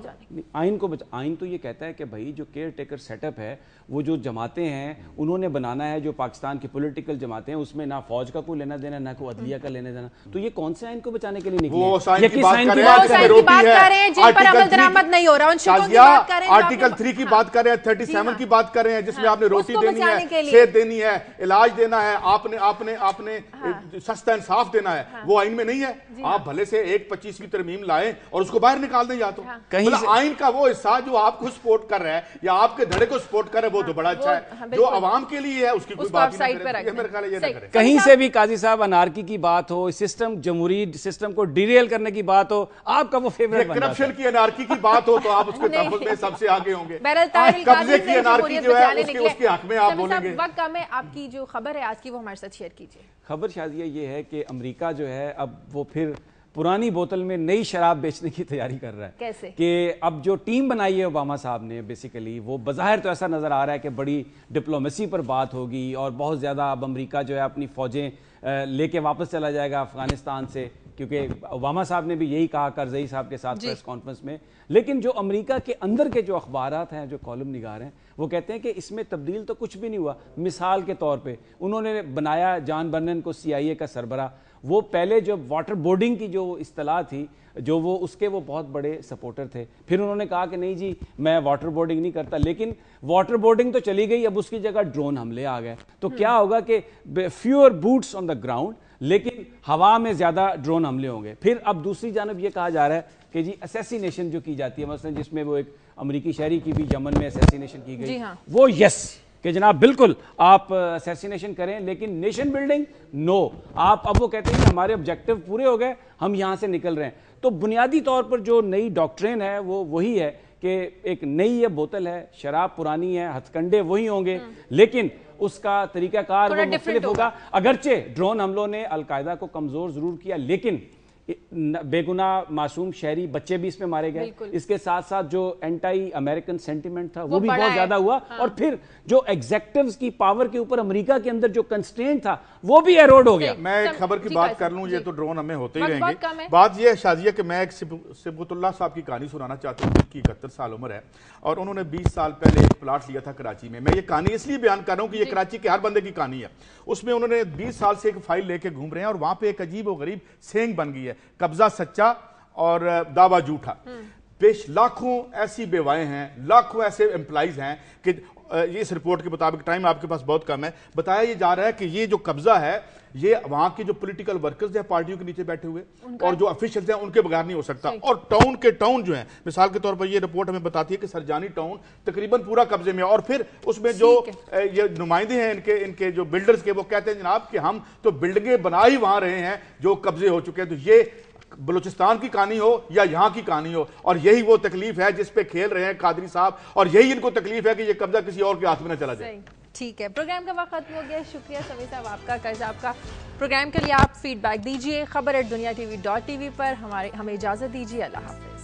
आइन तो ये कहता है कि भाई जो केयर टेकर सेटअप है, वो जो जमातें हैं उन्होंने बनाना है, जो पाकिस्तान की पॉलिटिकल जमातें हैं, उसमें ना फौज का कोई लेना देना, ना कोई अदलिया का लेना देना। तो ये कौन से आइन को बचाने के लिए निकले? आर्टिकल 3 की बात कर रहे हैं, 37 की बात कर रहे हैं, जिसमें आपने रोटी देनी है, सेहत देनी है, इलाज देना है, आपने सस्ता इंसाफ देना है, वो आइन में नहीं है। आप भले से 1/25 की तरमीम लाएं और उसको बाहर निकाल दें, या तो कहीं आइन का वो हिस्सा जो आपको सपोर्ट कर रहा है या आपके धड़े को सपोर्ट कर रहा है, वो तो बड़ा अच्छा है। जो आवाम के लिए है उसकी कोई बात नहीं करें। कहीं से भी काजी साहब अनार्की की बात हो, सिस्टम जमहूरी सिस्टम को डिरेल करने की बात हो, आपका वो फेवरेट करप्शन की अनार्की की बात हो तो आप उसके तहफ़्फ़ुज़ में सबसे आगे होंगे। कब्जे की अनार्की जो है उसके हक में आप बोलेंगे। वक्त कम है, आपकी जो खबर है आज की वो हमारे साथ शेयर कीजिए। खबर शायद ये है कि अमेरिका जो है अब वो फिर पुरानी बोतल में नई शराब बेचने की तैयारी कर रहा है। कैसे? कि अब जो टीम बनाई है ओबामा साहब ने, बेसिकली वो बज़ाहिर तो ऐसा नजर आ रहा है कि बड़ी डिप्लोमेसी पर बात होगी और बहुत ज्यादा अब अमेरिका जो है अपनी फौजें लेके वापस चला जाएगा अफगानिस्तान से, क्योंकि ओबामा साहब ने भी यही कहा करज़ई साहब के साथ प्रेस कॉन्फ्रेंस में। लेकिन जो अमेरिका के अंदर के जो अखबारात हैं, जो कॉलम निगार हैं, वो कहते हैं कि इसमें तब्दील तो कुछ भी नहीं हुआ। मिसाल के तौर पे उन्होंने बनाया जॉन बर्नन को CIA का सरबरा। वो पहले जो वाटर बोर्डिंग की जो इस्तिलाह थी, जो वो उसके वो बहुत बड़े सपोर्टर थे। फिर उन्होंने कहा कि नहीं जी मैं वाटर बोर्डिंग नहीं करता, लेकिन वाटर बोर्डिंग तो चली गई, अब उसकी जगह ड्रोन हमले आ गए। तो क्या होगा कि fewer boots on the ground, लेकिन हवा में ज्यादा ड्रोन हमले होंगे। फिर अब दूसरी जानब ये कहा जा रहा है कि जी असैसिनेशन जो की जाती है, मसलन जिसमें वो एक अमेरिकी शहरी की भी यमन में असैसिनेशन की गई, वो यस कि जनाब बिल्कुल आप असैसिनेशन करें, लेकिन नेशन बिल्डिंग नो। आप अब वो कहते हैं कि हमारे ऑब्जेक्टिव पूरे हो गए, हम यहां से निकल रहे हैं। तो बुनियादी तौर पर जो नई डॉक्ट्रिन है वो वही है कि एक नई ये बोतल है, शराब पुरानी है, हथकंडे वही होंगे, लेकिन اس کا طریقہ کار وہ مختلف ہوگا. اگرچہ ڈرون حملوں نے القاعدہ کو کمزور ضرور کیا لیکن بے گناہ معصوم شہری بچے بھی اس میں مارے گئے. اس کے ساتھ ساتھ جو اینٹائی امریکن سینٹیمنٹ تھا وہ بھی بہت زیادہ ہوا. اور پھر جو ایگزیکٹیوز کی پاور کے اوپر امریکہ کے اندر جو کنسٹرینٹ تھا وہ بھی ایروڈ ہو گیا. میں ایک خبر کی بات کر لوں, یہ تو ڈرون ہمیں ہوتے ہی رہیں گے. بات یہ ہے شازیہ کہ میں ایک صبغت اللہ صاحب کی کہانی سنانا چاہتا ہوں. ان کی 71 سال عمر ہے اور انہوں نے 20 سال پہلے ایک پلاٹ لیا تھا کراچی میں. میں یہ کہانی اس لیے بیان کر رہا ہوں کہ یہ کراچی کے ہر بندے کی کہانی ہے. اس میں انہوں نے 20 سال سے ایک فائل لے کے گھوم رہے ہیں اور وہاں پہ ایک عجیب و غریب سینگ بن گئی ہے, قبضہ سچا اور دعویٰ جھوٹا. لاکھوں ایسی بیوائیں ہیں, لاکھوں ایسے امپلائیز ہیں کہ یہ اس رپورٹ کے مطابق, ٹائم آپ کے پاس بہت کم ہے, بتایا یہ جا رہا ہے کہ یہ جو قبضہ ہے یہ وہاں کی جو پولیٹیکل ورکرز ہیں پارٹیوں کے نیچے بیٹھے ہوئے اور جو افیشلز ہیں ان کے بغیر نہیں ہو سکتا. اور ٹاؤن کے ٹاؤن جو ہیں, مثال کے طور پر یہ رپورٹ ہمیں بتاتی ہے کہ سرجانی ٹاؤن تقریباً پورا قبضے میں ہے. اور پھر اس میں جو یہ نمائندے ہیں ان کے جو بلڈرز کے, وہ کہتے ہیں جناب کہ ہم تو بلڈنگیں بنا ہی وہاں رہے ہیں جو قبضے ہو چکے ہیں. تو یہ بلوچستان کی کہانی ہو یا یہاں کی کہانی ہو, اور یہی وہ تکلیف ہے جس پہ کھیل رہے ہیں قادری صاحب, اور یہی ان کو تکلیف ہے کہ یہ قبضہ کسی اور کے ہاتھ میں نہ چلا جائے. ٹھیک ہے, پروگرام کا وقت ختم ہو گیا. شکریہ سمیع صاحب آپ کا. قرض آپ کا. پروگرام کے لیے آپ فیڈ بیک دیجیے خبر@duniatv.tv پر. ہمیں اجازت دیجیے. اللہ حافظ.